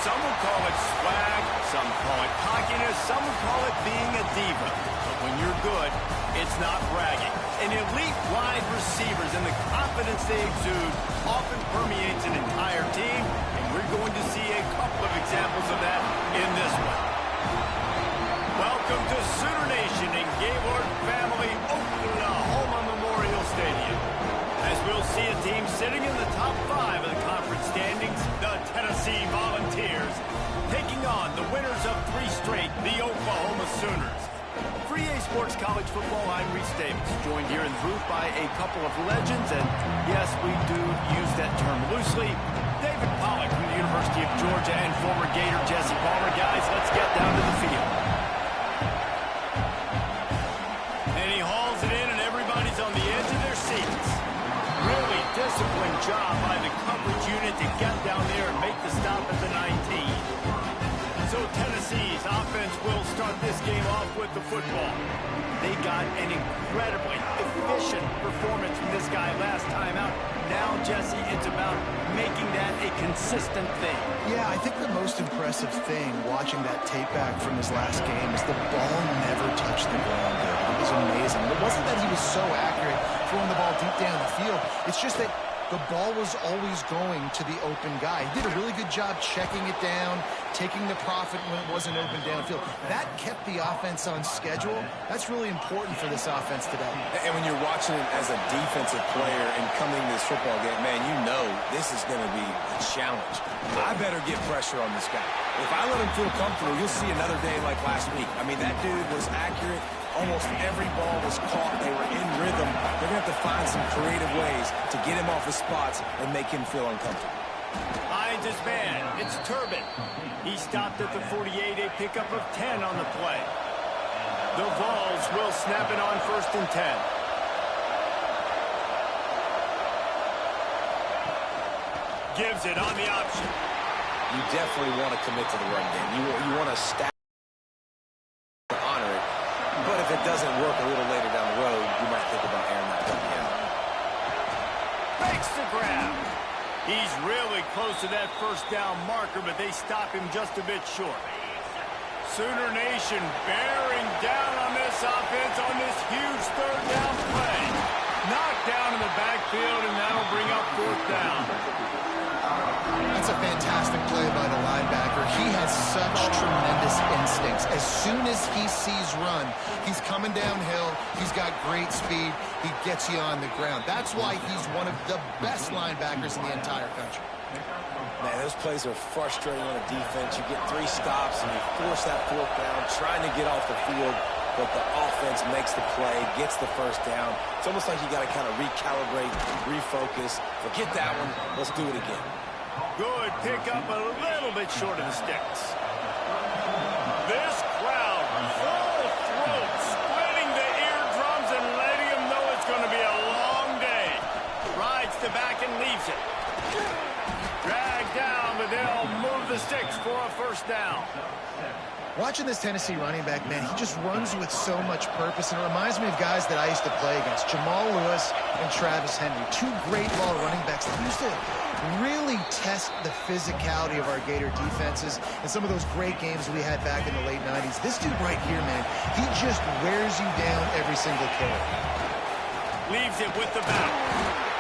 Some will call it swag, some call it cockiness, some will call it being a diva. But when you're good, it's not bragging. And elite wide receivers and the confidence they exude often permeates an entire team, and we're going to see a couple of examples of that in this one. Welcome to Sooner Nation and Gaylord family Oklahoma Memorial Stadium. As we'll see a team sitting in the top 5 of the conference standings, the Tennessee Volunteers, taking on the winners of 3 straight, the Oklahoma Sooners. For EA Sports College Football, I'm Reese Davis, joined here in the booth by a couple of legends, and yes, we do use that term loosely. David Pollack from the University of Georgia and former Gator Jesse Palmer. Guys, let's get down to the field. And he hauls it in, and everybody's on the edge of their seat. disciplined job by the coverage unit to get down there and make the stop at the 19. So Tennessee's offense will start this game off with the football. They got an incredibly efficient performance from this guy last time out. Now, Jesse, it's about making that a consistent thing. Yeah, I think the most impressive thing watching that tape back from his last game is the ball never touched the ground. It was amazing. It wasn't that he was so accurate throwing the ball deep down the field. It's just that the ball was always going to the open guy. He did a really good job checking it down, taking the profit when it wasn't open downfield. That kept the offense on schedule. That's really important for this offense today. And when you're watching it as a defensive player and coming to this football game, man, you know this is going to be a challenge. I better get pressure on this guy. If I let him feel comfortable, you'll see another day like last week. I mean, that dude was accurate. Almost every ball was caught. They were in rhythm. They're going to have to find some creative ways to get him off his spots and make him feel uncomfortable. Finds his man. It's Turbin. He stopped at the 48, a pickup of 10 on the play. The Vols will snap it on 1st and 10. Gives it on the option. You definitely want to commit to the run game. You want to stack to honor it. But if it doesn't work a little later down the road, you might think about airing that puppy out. Makes the grab. He's really close to that first down marker, but they stop him just a bit short. Sooner Nation bearing down on this offense on this huge 3rd down play. Knocked down in the backfield, and that'll bring up 4th down. That's a fantastic play by the linebacker. He has such tremendous instincts. As soon as he sees run, he's coming downhill. He's got great speed. He gets you on the ground. That's why he's one of the best linebackers in the entire country. Man, those plays are frustrating on a defense. You get 3 stops and you force that 4th down, trying to get off the field, but the offense makes the play, gets the 1st down. It's almost like you got to kind of recalibrate, refocus. Forget that one. Let's do it again. Good pickup, a little bit short of the sticks. This crowd, full throat, splitting the eardrums and letting them know it's going to be a long day. Rides the back and leaves it. Dragged down, but they'll move the sticks for a 1st down. Watching this Tennessee running back, man, he just runs with so much purpose, and it reminds me of guys that I used to play against, Jamal Lewis and Travis Henry, 2 great ball running backs that used to really test the physicality of our Gator defenses in some of those great games we had back in the late 90s. This dude right here, man, he just wears you down every single carry. Leaves it with the back.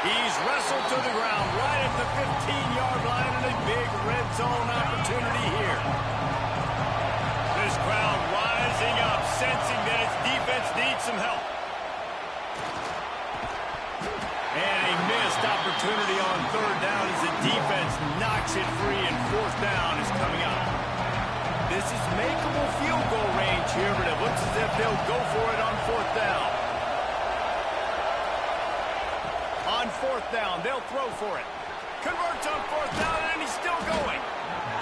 He's wrestled to the ground right at the 15-yard line, and a big red zone opportunity here. This crowd rising up, sensing that its defense needs some help. And a missed opportunity on 3rd down as the defense knocks it free, and 4th down is coming up. This is makeable field goal range here, but it looks as if they'll go for it on 4th down. On 4th down, they'll throw for it. Converts on 4th down, and he's still going.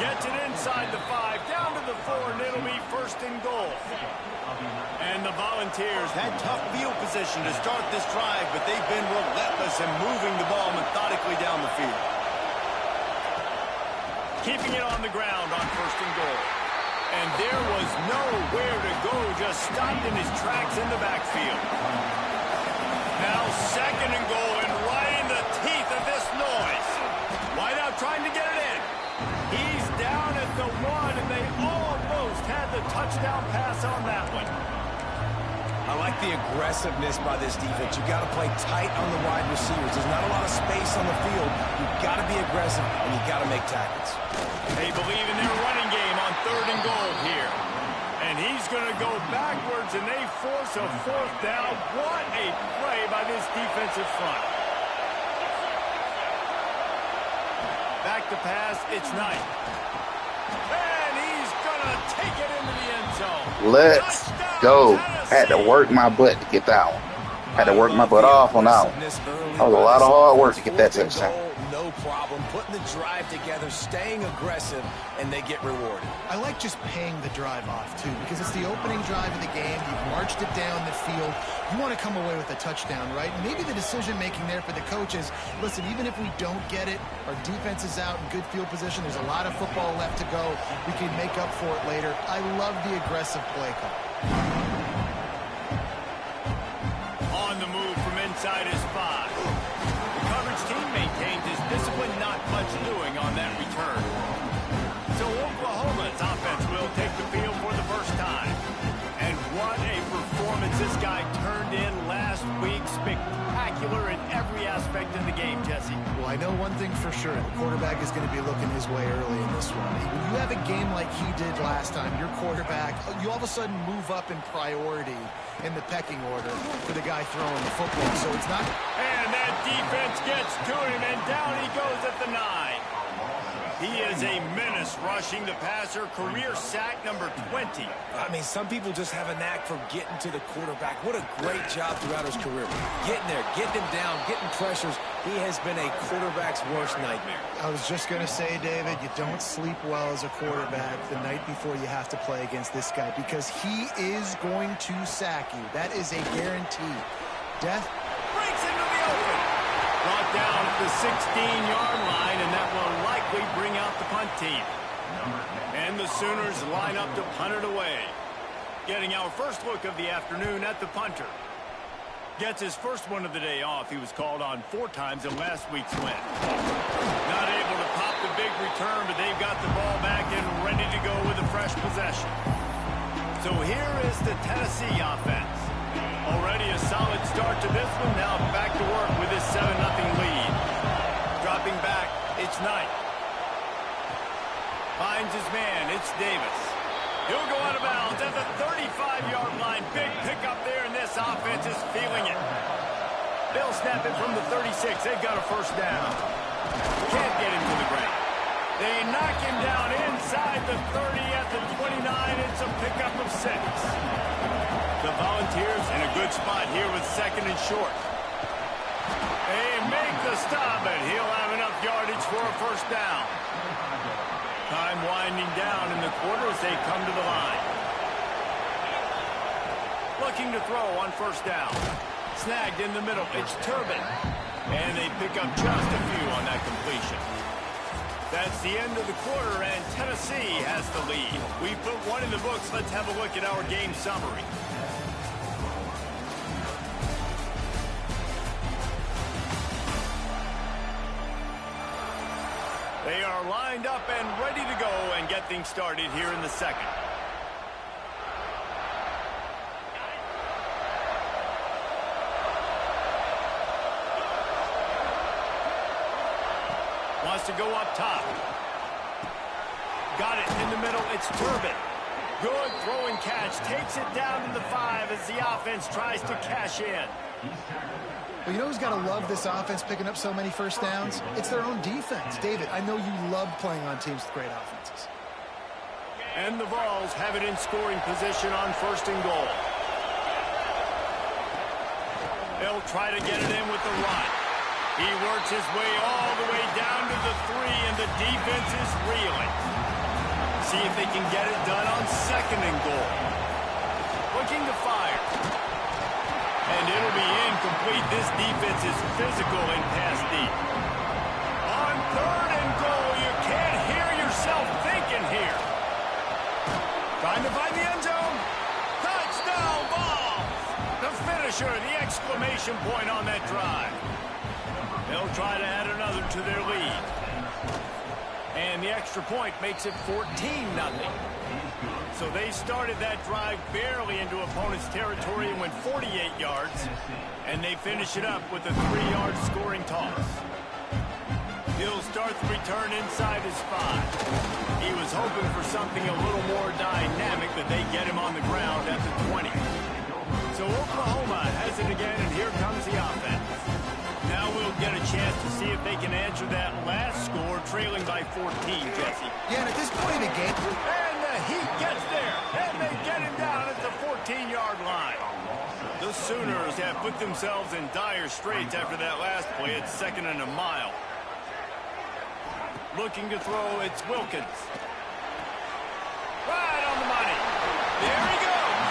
Gets it inside the 5, down to the 4, and it'll be 1st and goal. And the Volunteers had tough field position to start this drive, but they've been relentless in moving the ball methodically down the field. Keeping it on the ground on 1st and goal. And there was nowhere to go, just stopped in his tracks in the backfield. Now 2nd and goal, and right in the teeth of this noise. Wideout trying to get it in. He's down at the 1, and they almost had the touchdown pass on that one. I like the aggressiveness by this defense. You got to play tight on the wide receivers. There's not a lot of space on the field. You've got to be aggressive, and you've got to make tackles. They believe in their running game on 3rd and goal here. And he's going to go backwards, and they force a 4th down. What a play by this defensive front. Back to pass, it's Knight. And he's going to take it into the end zone. Let's go. Had to work my butt to get that one. Had to work my butt off on that one. That was a lot of hard work to get that touchdown. No no problem, putting the drive together, staying aggressive, and they get rewarded. I like just paying the drive off, too, because it's the opening drive of the game. You've marched it down the field. You want to come away with a touchdown, right? And maybe the decision-making there for the coaches, listen, even if we don't get it, our defense is out in good field position. There's a lot of football left to go. We can make up for it later. I love the aggressive play call. On the move from inside his 5. The coverage team maintains his discipline, not much doing on that return. So Oklahoma's offense will take the field for the first time. And what a performance this guy turned in last week. Spectacular in every aspect of the game, Jesse. Well, I know one thing for sure. The quarterback is going to be looking his way early in this one. When you have a game like he did last time, your quarterback, you all of a sudden move up in priority in the pecking order for the guy throwing the football. So it's not... And that defense gets to him, and down he goes at the 9. He is a menace rushing the passer. Career sack number 20. I mean, some people just have a knack for getting to the quarterback. What a great job throughout his career. Getting there, getting him down, getting pressures. He has been a quarterback's worst nightmare. I was just going to say, David, you don't sleep well as a quarterback the night before you have to play against this guy because he is going to sack you. That is a guarantee. Death breaks into the open. Brought down at the 16-yard line, and that will likely bring out the punt team. And the Sooners line up to punt it away. Getting our first look of the afternoon at the punter. Gets his first one of the day off. He was called on 4 times in last week's win. Not able to pop the big return, but they've got the ball back and ready to go with a fresh possession. So here is the Tennessee offense. Already a solid start to this one. Now back to work with his 7-0 lead. Dropping back, it's Knight. Finds his man, it's Davis. He'll go out of bounds at the 35-yard line. Big pickup there, and this offense is feeling it. They'll snap it from the 36. They've got a first down. Can't get him to the ground. They knock him down inside the 30 at the 29. It's a pickup of 6. The Volunteers in a good spot here with 2nd and short. They make the stop, and he'll have enough yardage for a first down. Time winding down in the quarter as they come to the line. Looking to throw on first down. Snagged in the middle. It's Turbin. And they pick up just a few on that completion. That's the end of the quarter, and Tennessee has the lead. We put one in the books. Let's have a look at our game summary. They are lined up and ready to go and get things started here in the second. Wants to go up top. Got it in the middle. It's Turbin. Good throwing catch. Takes it down to the 5 as the offense tries to cash in. Well, you know who's got to love this offense picking up so many first downs? It's their own defense. David, I know you love playing on teams with great offenses. And the Vols have it in scoring position on 1st and goal. They'll try to get it in with the run. He works his way all the way down to the 3, and the defense is reeling. See if they can get it done on 2nd and goal. Looking to fire. And it'll be incomplete. This defense is physical and pass deep. On 3rd and goal, you can't hear yourself thinking here. Trying to find the end zone. Touchdown ball. The finisher, the exclamation point on that drive. They'll try to add another to their lead. And the extra point makes it 14-0. So they started that drive barely into opponent's territory and went 48 yards. And they finish it up with a 3-yard scoring toss. He'll start the return inside his 5. He was hoping for something a little more dynamic, but they get him on the ground at the 20. So Oklahoma has it again, and here comes the offense. Now we'll get a chance to see if they can answer that last score, trailing by 14, Jesse. Yeah, and at this point in the game... And the Heat gets there, and they get him down at the 14-yard line. The Sooners have put themselves in dire straits after that last play at 2nd and a mile. Looking to throw, it's Wilkins. Right on the money. There he goes.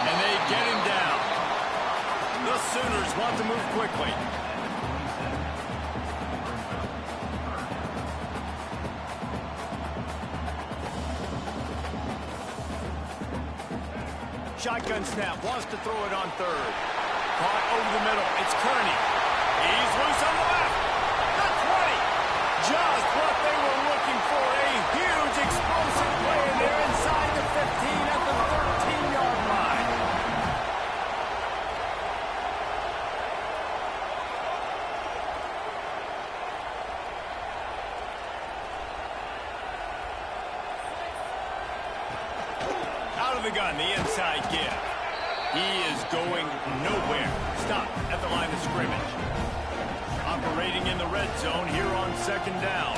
And they get him down. The Sooners want to move quickly. Shotgun snap, wants to throw it on third. Caught over the middle, it's Kearney. He's loose on the left. The 20. Just what they were looking for. A huge explosive play, and they're inside the 15 at the 13-yard line. Out of the gun, the inside give. He is going nowhere. Stop at the line of scrimmage. Operating in the red zone here on second down.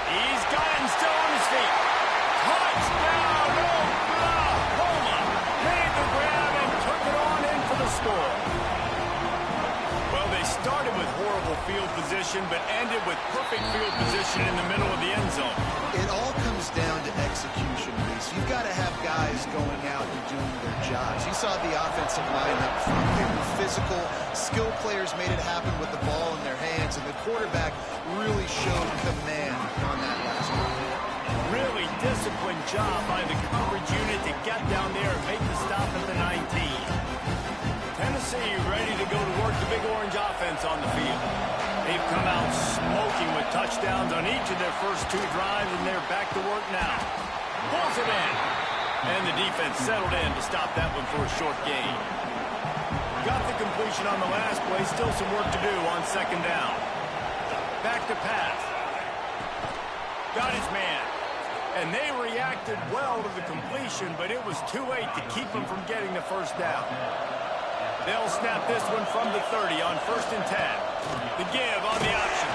He's got him still on his feet. Touchdown, Oklahoma. Made the grab and took it on in for the score. Well, they started with horrible field position, but ended with perfect field position in the middle of the end zone. It all comes down to execution, Reese. You've got to have guys going out and doing their jobs. You saw the offensive line up front. They were physical. Skill players made it happen with the ball in their hands, and the quarterback really showed command on that last one. Really disciplined job by the coverage unit to get down there and make the stop at the 19. Tennessee ready to go to work the Big Orange offense on the field. They've come out smoking with touchdowns on each of their first two drives, and they're back to work now. Pulls it in. And the defense settled in to stop that one for a short gain. Got the completion on the last play. Still some work to do on second down. Back to pass. Got his man. And they reacted well to the completion, but it was too late to keep him from getting the first down. They'll snap this one from the 30 on 1st and 10. The give on the option.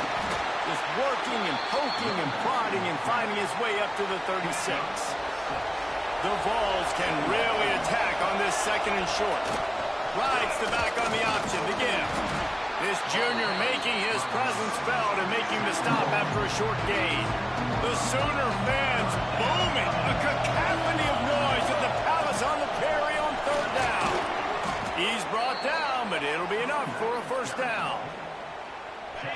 Just working and poking and prodding and finding his way up to the 36. The Vols can really attack on this second and short. Rides the back on the option. The give. This junior making his presence felt and making the stop after a short gain. The Sooner fans booming. A cacophony of noise at the Palace on the Prairie on third down. He's brought down, but it'll be enough for a first down.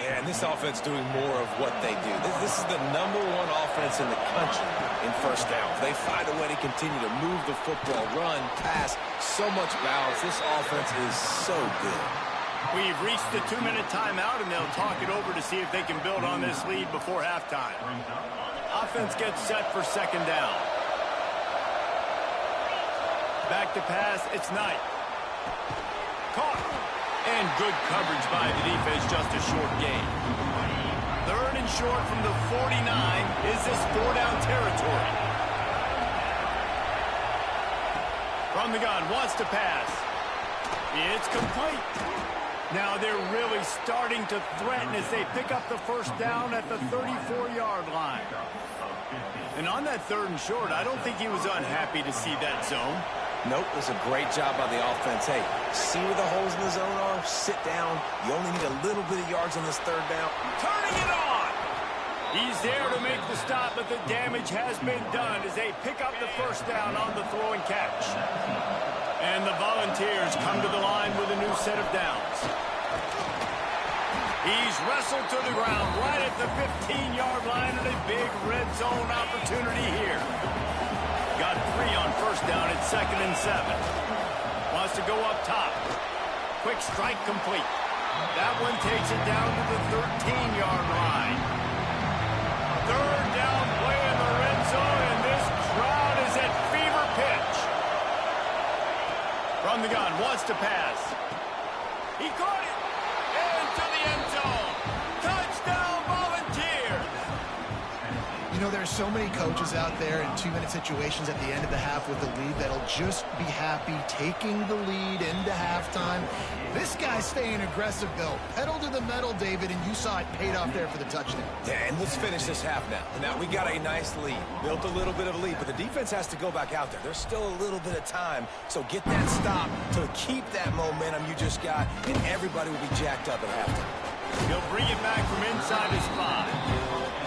Yeah, and this offense doing more of what they do. This is the #1 offense in the country in first downs. They find a way to continue to move the football, run, pass, so much balance. This offense is so good. We've reached the 2-minute timeout, and they'll talk it over to see if they can build on this lead before halftime. Offense gets set for second down. Back to pass, it's Knight. Caught. And good coverage by the defense, just a short gain. Third and short from the 49. Is this 4-down territory? From the gun, wants to pass. It's complete. Now they're really starting to threaten as they pick up the first down at the 34-yard line. And on that 3rd and short, I don't think he was unhappy to see that zone. Nope, it was a great job by the offense. Hey, see where the holes in the zone are? Sit down. You only need a little bit of yards on this 3rd down. Turning it on! He's there to make the stop, but the damage has been done as they pick up the first down on the throw and catch. And the Volunteers come to the line with a new set of downs. He's wrestled to the ground right at the 15-yard line, and a big red zone opportunity here. Got 3 on first down at 2nd and 7. Wants to go up top. Quick strike complete. That one takes it down to the 13-yard line. 3rd down play in the red zone, and this crowd is at fever pitch. From the gun, wants to pass. He caught it. Into the end zone. Touchdown, Volunteers. You know, there's so many coaches out there in 2-minute situations at the end of the half with the lead that'll just be happy taking the lead into halftime. This guy's staying aggressive, though. Pedal to the metal, David, and you saw it paid off there for the touchdown. Yeah, and let's finish this half now. Now, we got a nice lead. Built a little bit of a lead, but the defense has to go back out there. There's still a little bit of time, so get that stop to keep that momentum you just got, and everybody will be jacked up at halftime. He'll bring it back from inside his 5.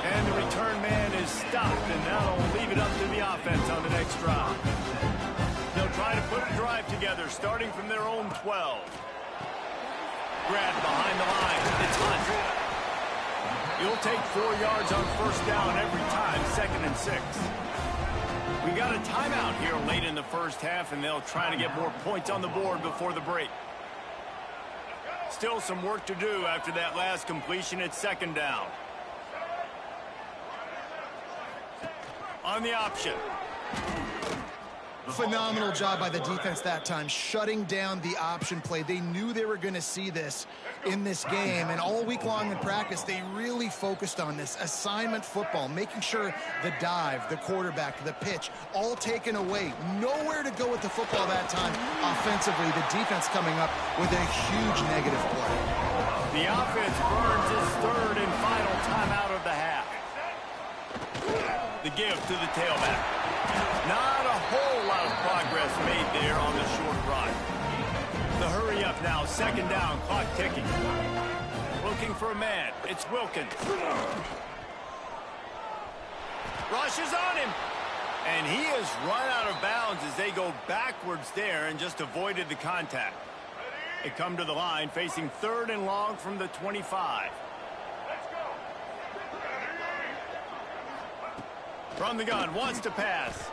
And the return man is stopped, and now they'll leave it up to the offense on the next drive. They'll try to put a drive together, starting from their own 12. Grab behind the line. It's Hunt. You'll take 4 yards on first down every time, 2nd and 6. We got a timeout here late in the first half, and they'll try to get more points on the board before the break. Still some work to do after that last completion at 2nd down. On the option. Phenomenal job by the defense that time, shutting down the option play. They knew they were going to see this in this game, and all week long in practice, they really focused on this assignment football, making sure the dive, the quarterback, the pitch, all taken away. Nowhere to go with the football that time offensively. The defense coming up with a huge negative play. The offense burns its 3rd and final timeout of the half. The give to the tailback. Not a whole lot of progress made there on the short run. The hurry up now, 2nd down, clock ticking. Looking for a man. It's Wilkins. Rushes on him. And he has run out of bounds as they go backwards there and just avoided the contact. They come to the line facing 3rd and long from the 25. From the gun, wants to pass.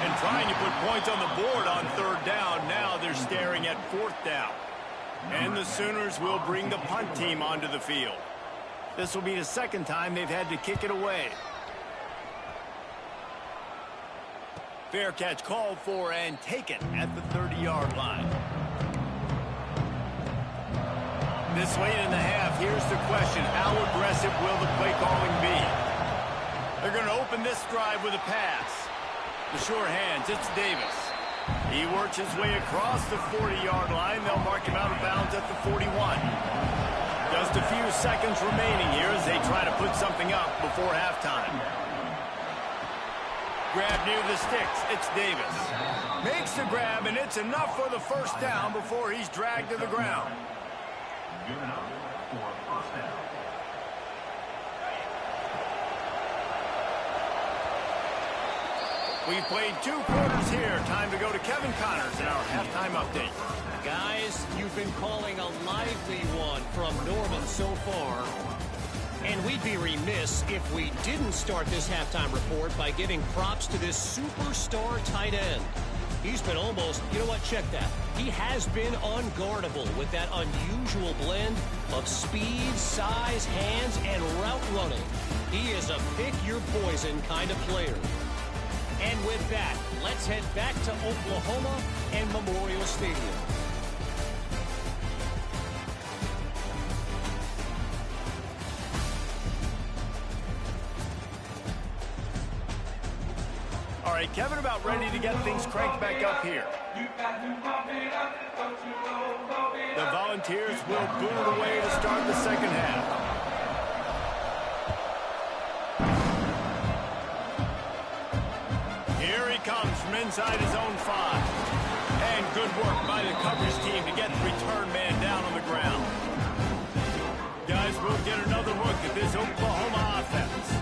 And trying to put points on the board on 3rd down. Now they're staring at 4th down. And the Sooners will bring the punt team onto the field. This will be the 2nd time they've had to kick it away. Fair catch called for and taken at the 30-yard line. This late in the half, here's the question. How aggressive will the play calling be? They're going to open this drive with a pass. The sure hands, it's Davis. He works his way across the 40-yard line. They'll mark him out of bounds at the 41. Just a few seconds remaining here as they try to put something up before halftime. Grab near the sticks, it's Davis. Makes the grab, and it's enough for the 1st down before he's dragged to the ground. Given up for 1st down. We've played 2 quarters here. Time to go to Kevin Connors in our halftime update. Guys, you've been calling a lively one from Norman so far. And we'd be remiss if we didn't start this halftime report by giving props to this superstar tight end. He's been almost, you know what, check that. He has been unguardable with that unusual blend of speed, size, hands, and route running. He is a pick-your-poison kind of player. And with that, let's head back to Oklahoma and Memorial Stadium. All right, Kevin, about ready to get things cranked back up here. The Volunteers will boot it away to start the 2nd half. Comes from inside his own 5. And good work by the coverage team to get the return man down on the ground. Guys, we'll get another look at this Oklahoma offense.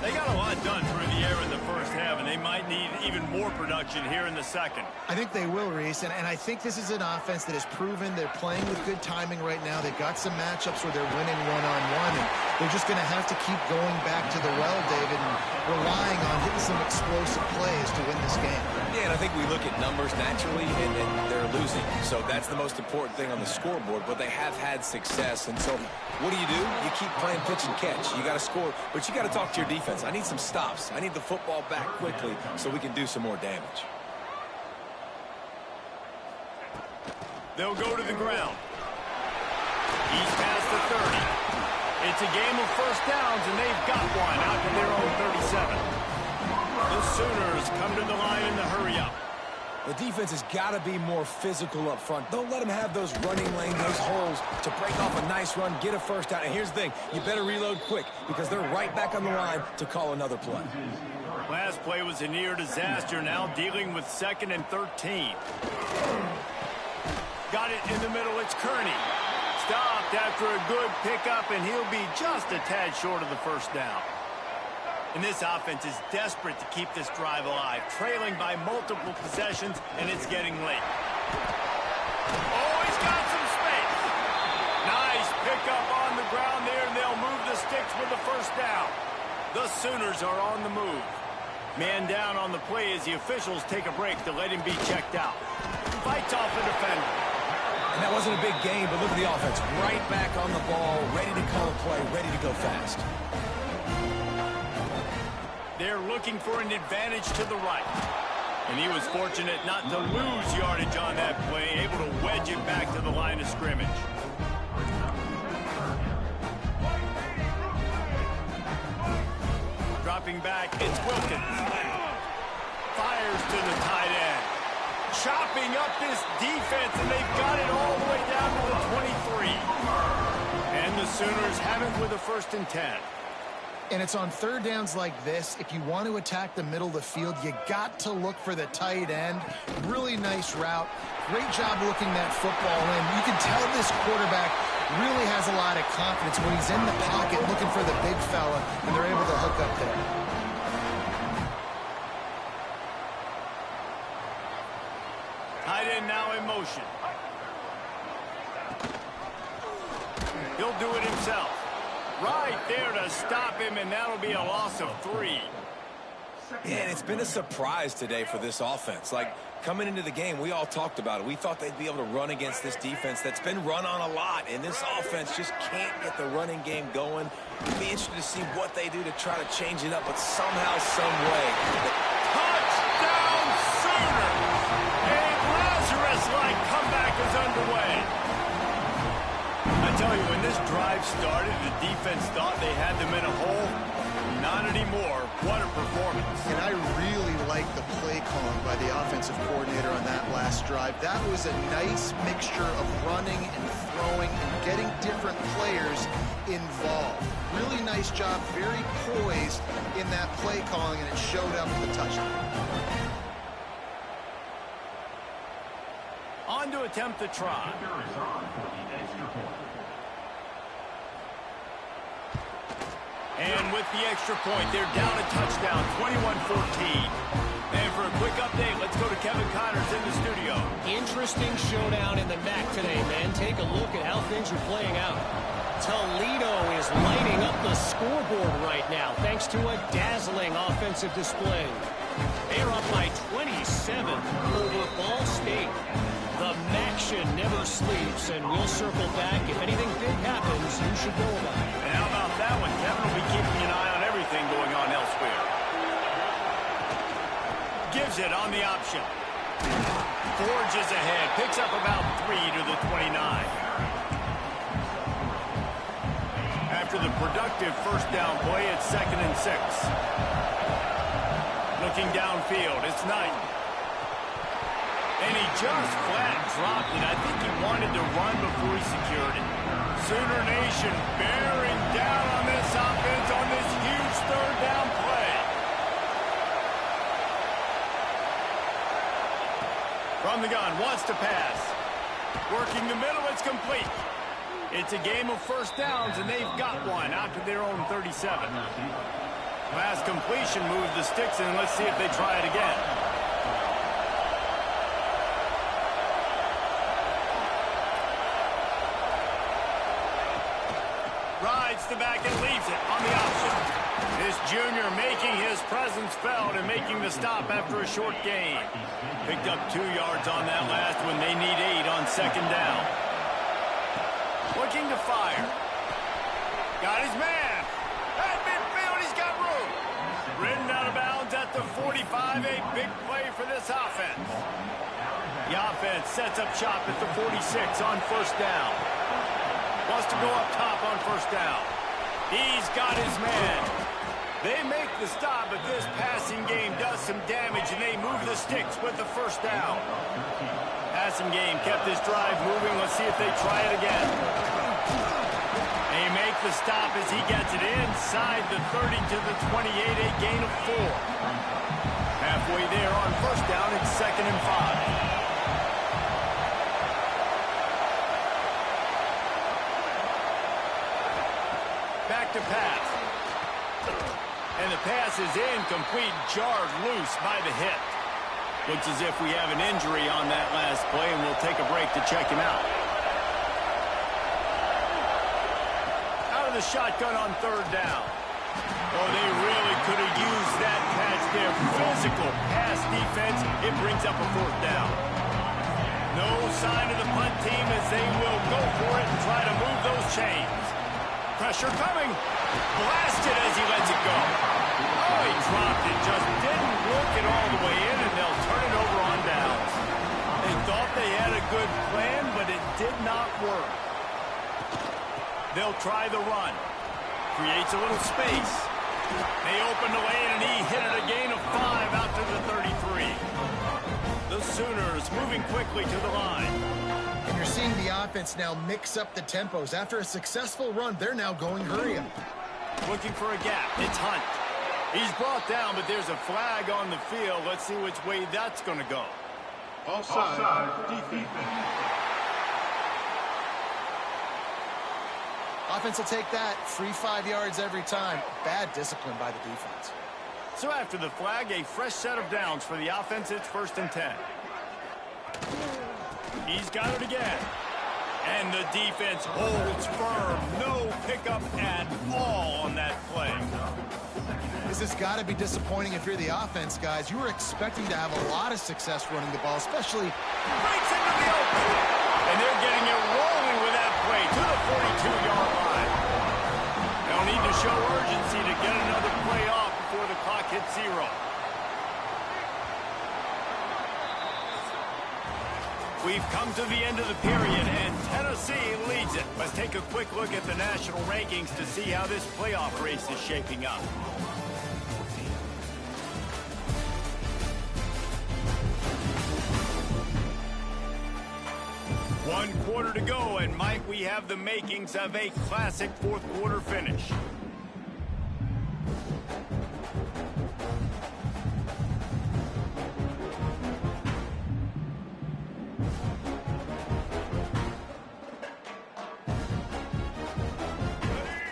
They got a lot done through the air in the first half, and they might need even more production here in the 2nd. I think they will, Reese, and I think this is an offense that has proven they're playing with good timing right now. They've got some matchups where they're winning one-on-one, and they're just going to have to keep going back to the well, David, and relying on hitting some explosive plays to win this game. Yeah, and I think we look at numbers naturally, and they're losing. So that's the most important thing on the scoreboard, but they have had success. And so what do? You keep playing pitch and catch. You got to score, but you got to talk to your defense. I need some stops. I need the football back quickly so we can do some more damage. They'll go to the ground. He's past the 30. It's a game of 1st downs, and they've got one out to their own 37. The Sooners come to the line in the hurry-up. The defense has got to be more physical up front. Don't let them have those running lanes, those holes to break off a nice run, get a 1st down. And here's the thing, you better reload quick because they're right back on the line to call another play. Last play was a near disaster, now dealing with 2nd and 13. Got it in the middle, it's Kearney. stopped after a good pickup, and he'll be just a tad short of the first down. And this offense is desperate to keep this drive alive, trailing by multiple possessions, and it's getting late. Oh, he's got some space. Nice pickup on the ground there, and they'll move the sticks with the first down. The Sooners are on the move. Man down on the play as the officials take a break to let him be checked out. Fights off a defender. And that wasn't a big gain, but look at the offense. Right back on the ball, ready to call a play, ready to go fast. They're looking for an advantage to the right. And he was fortunate not to lose yardage on that play, able to wedge it back to the line of scrimmage. Dropping back, it's Wilkins. Fires to the tight end. Chopping up this defense, and they've got it all the way down to the 23. And the Sooners have it with a 1st and 10. And it's on third downs like this. If you want to attack the middle of the field, you got to look for the tight end. Really nice route. Great job looking that football in. You can tell this quarterback really has a lot of confidence when he's in the pocket looking for the big fella, and they're able to hook up there. Tight end now in motion. He'll do it himself. Right there to stop him, and that'll be a loss of 3. Yeah, and it's been a surprise today for this offense. Like, coming into the game, we all talked about it. We thought they'd be able to run against this defense that's been run on a lot, and this offense just can't get the running game going. It'd be interesting to see what they do to try to change it up, but somehow, some way. Touchdown, Sooners! A Lazarus-like comeback is underway. I tell you, when this drive started, the defense thought they had them in a hole. Not anymore. What a performance. And I really like the play calling by the offensive coordinator on that last drive. That was a nice mixture of running and throwing and getting different players involved. Really nice job, very poised in that play calling, and it showed up with a touchdown. On to attempt the try. And with the extra point, they're down a touchdown, 21-14. And for a quick update, let's go to Kevin Connors in the studio. Interesting showdown in the MAC today, man. Take a look at how things are playing out. Toledo is lighting up the scoreboard right now, thanks to a dazzling offensive display. They're up by 27 over Ball State. The MACtion never sleeps, and we'll circle back. If anything big happens, you should know about it. And how about that one? Kevin will be keeping an eye on everything going on elsewhere. Gives it on the option. Forges ahead. Picks up about 3 to the 29. After the productive first down play, it's 2nd and 6. Looking downfield, it's Knight. And he just flat dropped it. I think he wanted to run before he secured it. Sooner Nation bearing down on this offense on this huge 3rd down play. From the gun, wants to pass. Working the middle, it's complete. It's a game of first downs, and they've got one out to their own 37. Pass completion moves the sticks in. Let's see if they try it again. Rides the back and leaves it on the option. This junior making his presence felt and making the stop after a short gain. Picked up 2 yards on that last one. They need 8 on 2nd down. Looking to fire. Got his man. At midfield, he's got room. Ridden out of bounds at the 45. A big play for this offense. The offense sets up shop at the 46 on 1st down. Wants to go up top on 1st down. He's got his man. They make the stop, but this passing game does some damage, and they move the sticks with the 1st down. Passing game kept this drive moving. Let's see if they try it again. They make the stop as he gets it inside the 30 to the 28, a gain of 4. Halfway there on 1st down, it's 2nd and 5. to pass. And the pass is incomplete, jarred loose by the hit. Looks as if we have an injury on that last play, and we'll take a break to check him out. Out of the shotgun on third down. Oh, they really could have used that catch there. Physical pass defense. It brings up a fourth down. No sign of the punt team as they will go for it and try to move those chains. Pressure coming. Blasted as he lets it go. Oh, he dropped it. Just didn't work it all the way in, and they'll turn it over on downs. They thought they had a good plan, but it did not work. They'll try the run. Creates a little space. They open the lane, and he hit it a gain of 5 out to the 33. The Sooners moving quickly to the line. And you're seeing the offense now mix up the tempos. After a successful run, they're now going hurry up. Looking for a gap. It's Hunt. He's brought down, but there's a flag on the field. Let's see which way that's going to go. Offside, defense. Offense will take that. Free 5 yards every time. Bad discipline by the defense. So after the flag, a fresh set of downs for the offense. It's 1st and 10. He's got it again. And the defense holds firm. No pickup at all on that play. This has got to be disappointing if you're the offense, guys. You were expecting to have a lot of success running the ball, especially... Breaks into the open. And they're getting it rolling with that play to the 42-yard line. They'll need to show urgency to get another play off before the clock hits 0. We've come to the end of the period, and Tennessee leads it. Let's take a quick look at the national rankings to see how this playoff race is shaping up. One quarter to go, and Mike, we have the makings of a classic fourth quarter finish.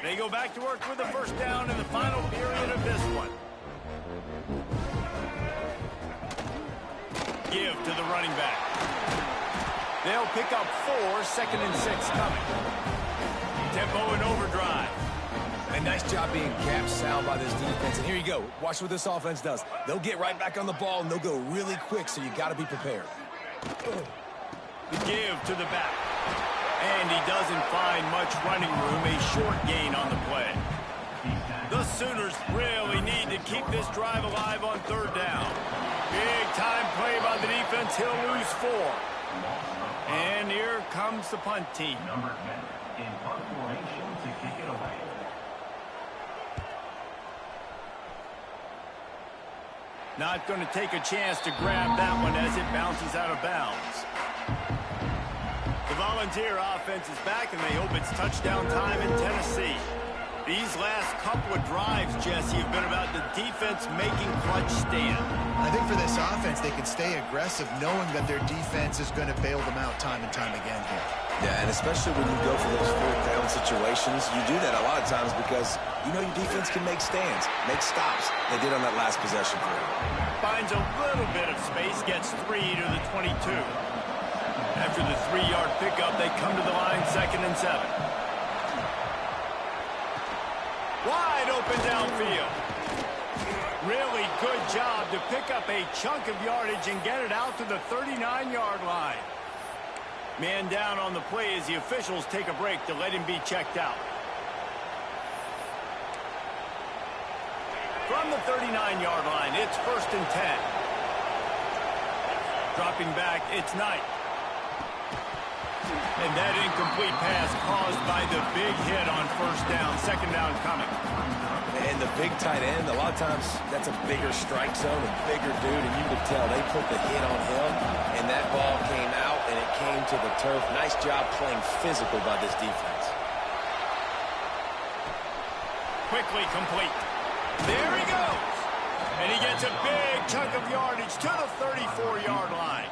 They go back to work with the first down in the final period of this one. Give to the running back. They'll pick up 4, 2nd and 6 coming. Tempo and overdrive. A nice job being gapped sound by this defense. And here you go. Watch what this offense does. They'll get right back on the ball, and they'll go really quick, so you got to be prepared. The give to the back. And he doesn't find much running room. A short gain on the play. The Sooners really need to keep this drive alive on third down. Big time play by the defense. He'll lose 4. And here comes the punt team. Number 10 in punt formation to kick it away. Not going to take a chance to grab that one as it bounces out of bounds. The Volunteer offense is back, and they hope it's touchdown time in Tennessee. These last couple of drives, Jesse, have been about the defense making clutch stand. I think for this offense, they can stay aggressive knowing that their defense is going to bail them out time and time again here. Yeah, and especially when you go for those fourth down situations, you do that a lot of times because you know your defense can make stands, make stops. They did on that last possession for him. Finds a little bit of space, gets 3 to the 22. After the 3-yard pickup, they come to the line 2nd and 7. Wide open downfield. Really good job to pick up a chunk of yardage and get it out to the 39-yard line. Man down on the play as the officials take a break to let him be checked out. From the 39-yard line, it's 1st and 10. Dropping back, it's Knight. And that incomplete pass caused by the big hit on first down. 2nd down coming. And the big tight end, a lot of times that's a bigger strike zone, a bigger dude, and you could tell they put the hit on him, and that ball came out, and it came to the turf. Nice job playing physical by this defense. Quickly complete. There he goes. And he gets a big chunk of yardage to the 34-yard line.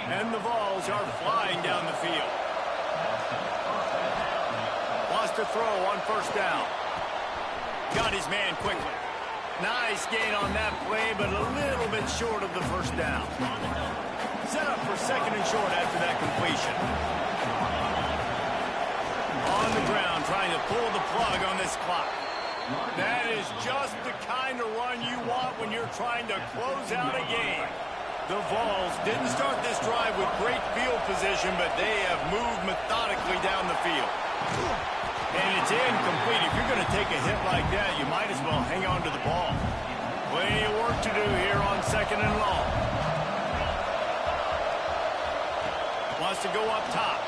And the Vols are flying down the field. Wants to throw on first down. Got his man quickly. Nice gain on that play, but a little bit short of the first down. Set up for second and short after that completion. On the ground, trying to pull the plug on this clock. That is just the kind of run you want when you're trying to close out a game. The Vols didn't start this drive with great field position, but they have moved methodically down the field. And it's incomplete. If you're going to take a hit like that, you might as well hang on to the ball. Plenty of work to do here on second and long. Wants to go up top.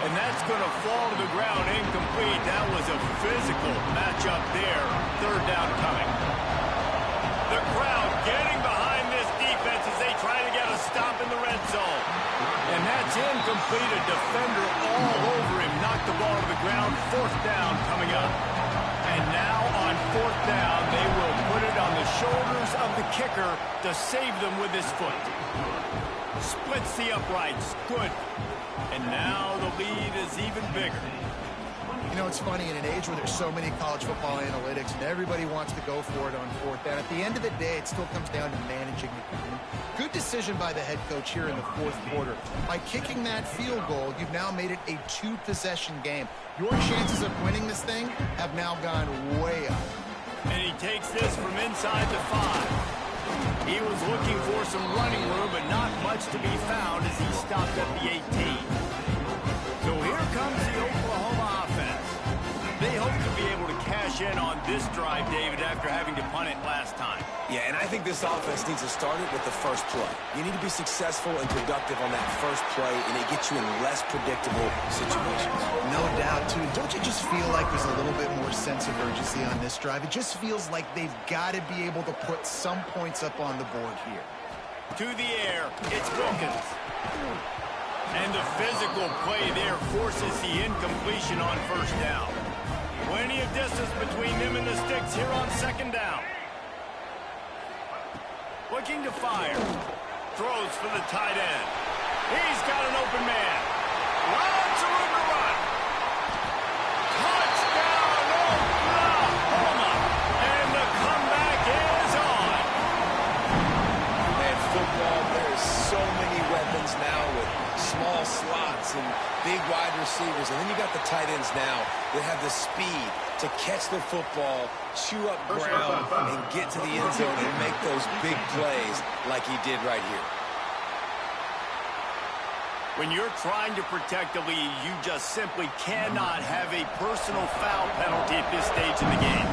And that's going to fall to the ground incomplete. That was a physical matchup there. Third down coming. The crowd getting behind this defense as they try to get a stop in the red zone. And that's incomplete. A defender all over him. Knocked the ball to the ground. Fourth down coming up. And now on fourth down, they will put it on the shoulders of the kicker to save them with his foot. Splits the uprights. Good. And now the lead is even bigger. You know, it's funny, in an age where there's so many college football analytics and everybody wants to go for it on fourth down, at the end of the day, it still comes down to managing the game. Good decision by the head coach here in the fourth quarter. By kicking that field goal, you've now made it a two-possession game. Your chances of winning this thing have now gone way up. And he takes this from inside the 5. He was looking for some running room, but not much to be found as he stopped at the 18. So here comes the Oklahoma offense. They hope to be able to cash in on this drive, David, after having to punt it last time. Yeah, and I think this offense needs to start it with the first play. You need to be successful and productive on that first play, and it gets you in less predictable situations. No doubt, too. Don't you just feel like there's a little bit more sense of urgency on this drive? It just feels like they've got to be able to put some points up on the board here. To the air, it's Wilkins. And the physical play there forces the incompletion on first down. Plenty of distance between them and the sticks here on second down. Looking to fire. Throws for the tight end. He's got an open man. Lots of room to run. Touchdown, Oklahoma. And the comeback is on. Man, football, there's so many weapons now with small slots and big wide receivers. And then you got the tight ends now that have the speed to catch the football, chew up ground, and get to the end zone and make those big plays like he did right here. When you're trying to protect the lead, you just simply cannot have a personal foul penalty at this stage in the game.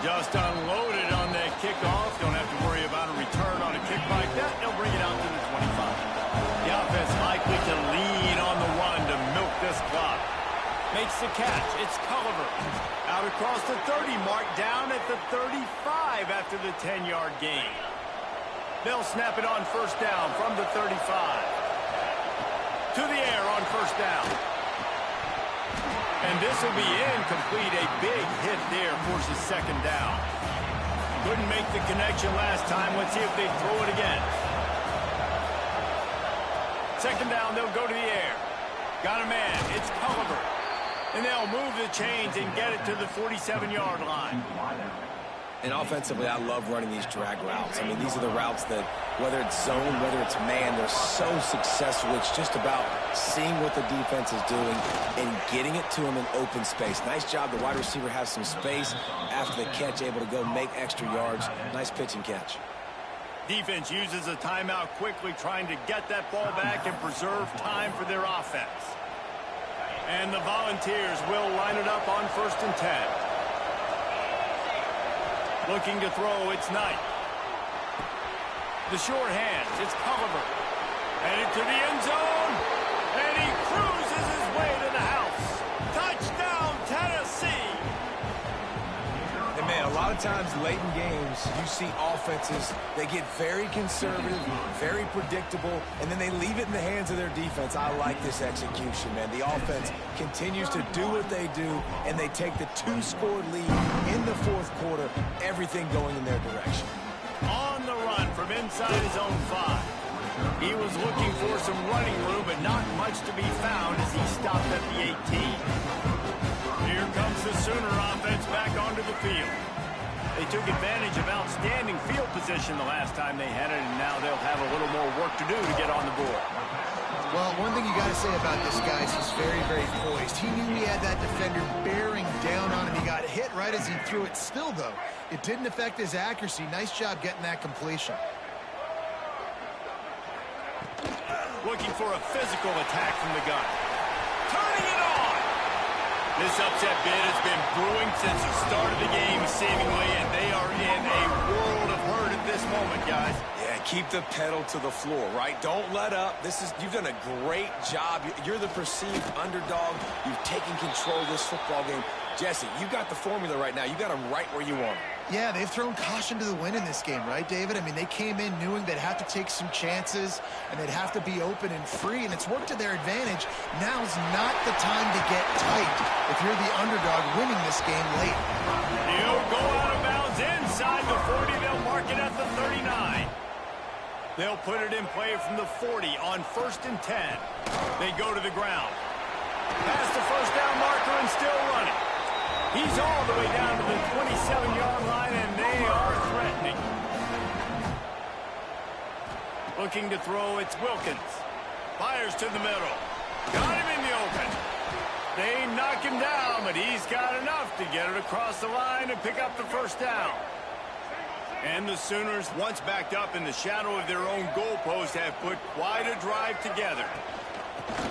Just unloaded on that kickoff. Don't have to worry about a return on a kick like that. They'll bring it out to the 25. The offense likely to lean on the run to milk this clock. Makes the catch. It's Culliver. Out across the 30 mark, down at the 35 after the 10-yard gain. They'll snap it on first down from the 35. To the air on first down. And this will be incomplete. A big hit there forces second down. Couldn't make the connection last time. Let's see if they throw it again. Second down, they'll go to the air. Got a man. It's Culliver. And they'll move the chains and get it to the 47-yard line. And offensively, I love running these drag routes. I mean, these are the routes that, whether it's zone, whether it's man, they're so successful. It's just about seeing what the defense is doing and getting it to them in open space. Nice job. The wide receiver has some space after the catch, able to go make extra yards. Nice pitch and catch. Defense uses a timeout quickly, trying to get that ball back and preserve time for their offense. And the Volunteers will line it up on 1st and 10. Looking to throw, it's Knight. The short hands, it's Culliver. Headed to the end zone, and he cruises his way to the house. Touchdown, Tennessee! And man, a lot of times late in games, you see offenses, they get very conservative, very predictable, and then they leave it in the hands of their defense. I like this execution, man. The offense continues to do what they do, and they take the 2-score lead in the fourth quarter, everything going in their direction. On the run from inside his own 5. He was looking for some running room, but not much to be found as he stopped at the 18. Here comes the Sooner offense back onto the field. They took advantage of outstanding field position the last time they had it, and now they'll have a little more work to do to get on the board. Well, one thing you got to say about this guy is he's very, very poised. He knew he had that defender bearing down on him. He got hit right as he threw it. Still, though, it didn't affect his accuracy. Nice job getting that completion. Looking for a physical attack from the gun. Turning it on! This upset bid has been brewing since the start of the game, seemingly, and they are in a world of hurt at this moment, guys. Yeah, keep the pedal to the floor, right? Don't let up. You've done a great job. You're the perceived underdog. You've taken control of this football game. Jesse, you got the formula right now. You got them right where you want them. Yeah, they've thrown caution to the wind in this game, right, David? I mean, they came in knowing they'd have to take some chances and they'd have to be open and free, and it's worked to their advantage. Now's not the time to get tight if you're the underdog winning this game late. He'll go out of bounds inside the 40. They'll mark it at the 39. They'll put it in play from the 40 on 1st and 10. They go to the ground. Past the first down marker and still running. He's all the way down to the 27-yard line, and they are threatening. Looking to throw, it's Wilkins. Fires to the middle. Got him in the open. They knock him down, but he's got enough to get it across the line and pick up the first down. And the Sooners, once backed up in the shadow of their own goalpost, have put quite a drive together.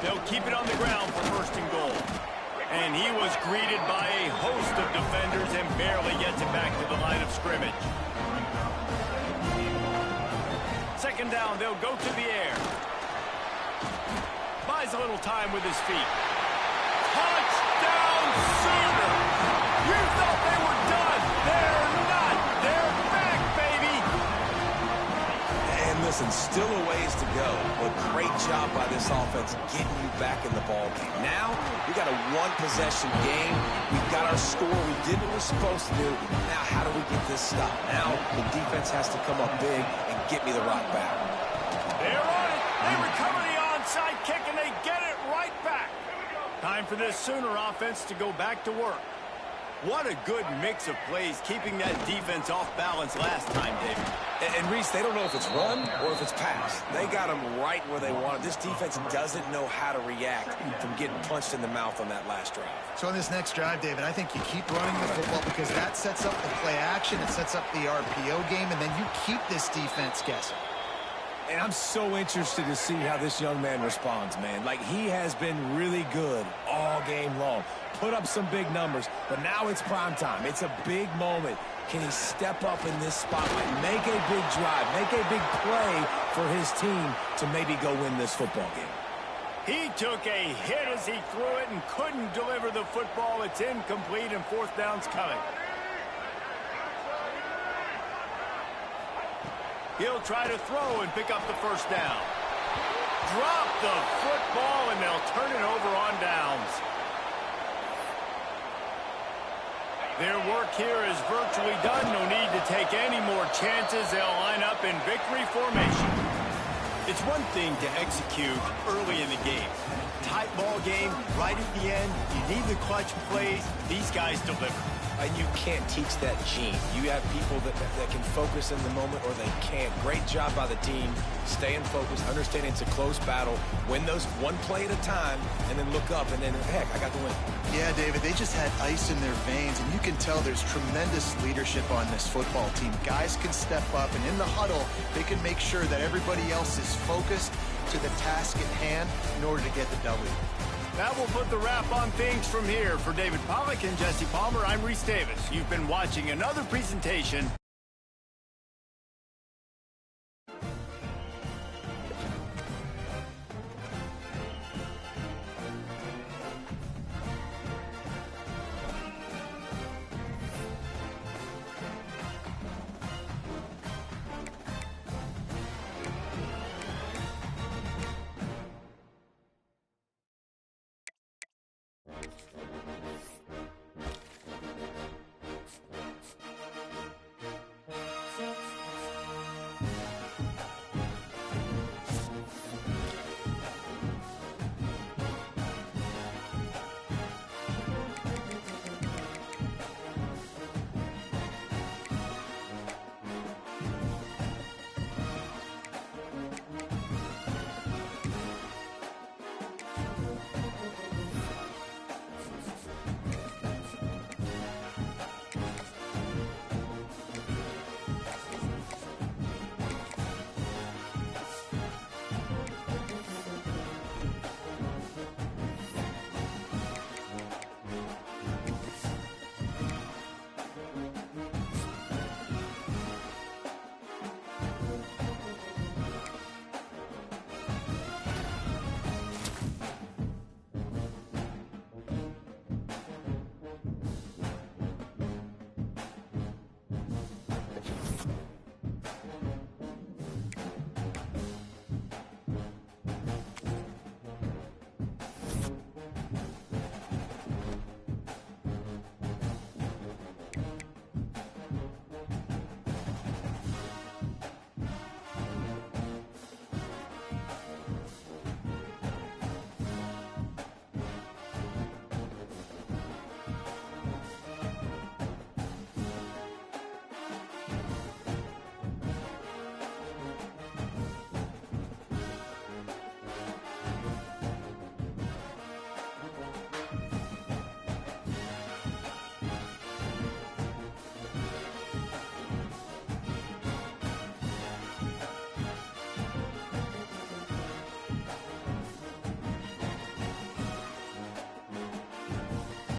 They'll keep it on the ground for 1st and goal. And he was greeted by a host of defenders and barely gets it back to the line of scrimmage. 2nd down, they'll go to the air. Buys a little time with his feet. Touchdown, Sooner! You thought they were done. They're not. They're back, baby. And listen, still a ways to go, but great job by this offense getting you back in the ball game. Now, we got a one-possession game. We've got our score. We did what we're supposed to do. Now, how do we get this stopped? Now, the defense has to come up big and get me the rock back. They're on it. They recover the onside kick, and they get it right back. Time for this Sooner offense to go back to work. What a good mix of plays, keeping that defense off balance last time, David. And Reese, they don't know if it's run or if it's pass. They got them right where they want it. This defense doesn't know how to react from getting punched in the mouth on that last drive. So on this next drive, David, I think you keep running the football because that sets up the play action, it sets up the RPO game, and then you keep this defense guessing. And I'm so interested to see how this young man responds, man. Like, he has been really good all game long. Put up some big numbers, but now it's prime time. It's a big moment. Can he step up in this spotlight, make a big drive, make a big play for his team to maybe go win this football game? He took a hit as he threw it and couldn't deliver the football. It's incomplete, and 4th down's coming. He'll try to throw and pick up the first down. Drop the football, and they'll turn it over on downs. Their work here is virtually done. No need to take any more chances. They'll line up in victory formation. It's one thing to execute early in the game. Tight ball game, right at the end. You need the clutch plays. These guys deliver. And you can't teach that gene. You have people that can focus in the moment or they can't. Great job by the team, staying focused, understanding it's a close battle, win those one play at a time, and then look up, and then, heck, I got the win. Yeah, David, they just had ice in their veins, and you can tell there's tremendous leadership on this football team. Guys can step up, and in the huddle, they can make sure that everybody else is focused to the task at hand in order to get the W. That will put the wrap on things from here. For David Pollack and Jesse Palmer, I'm Reese Davis. You've been watching another presentation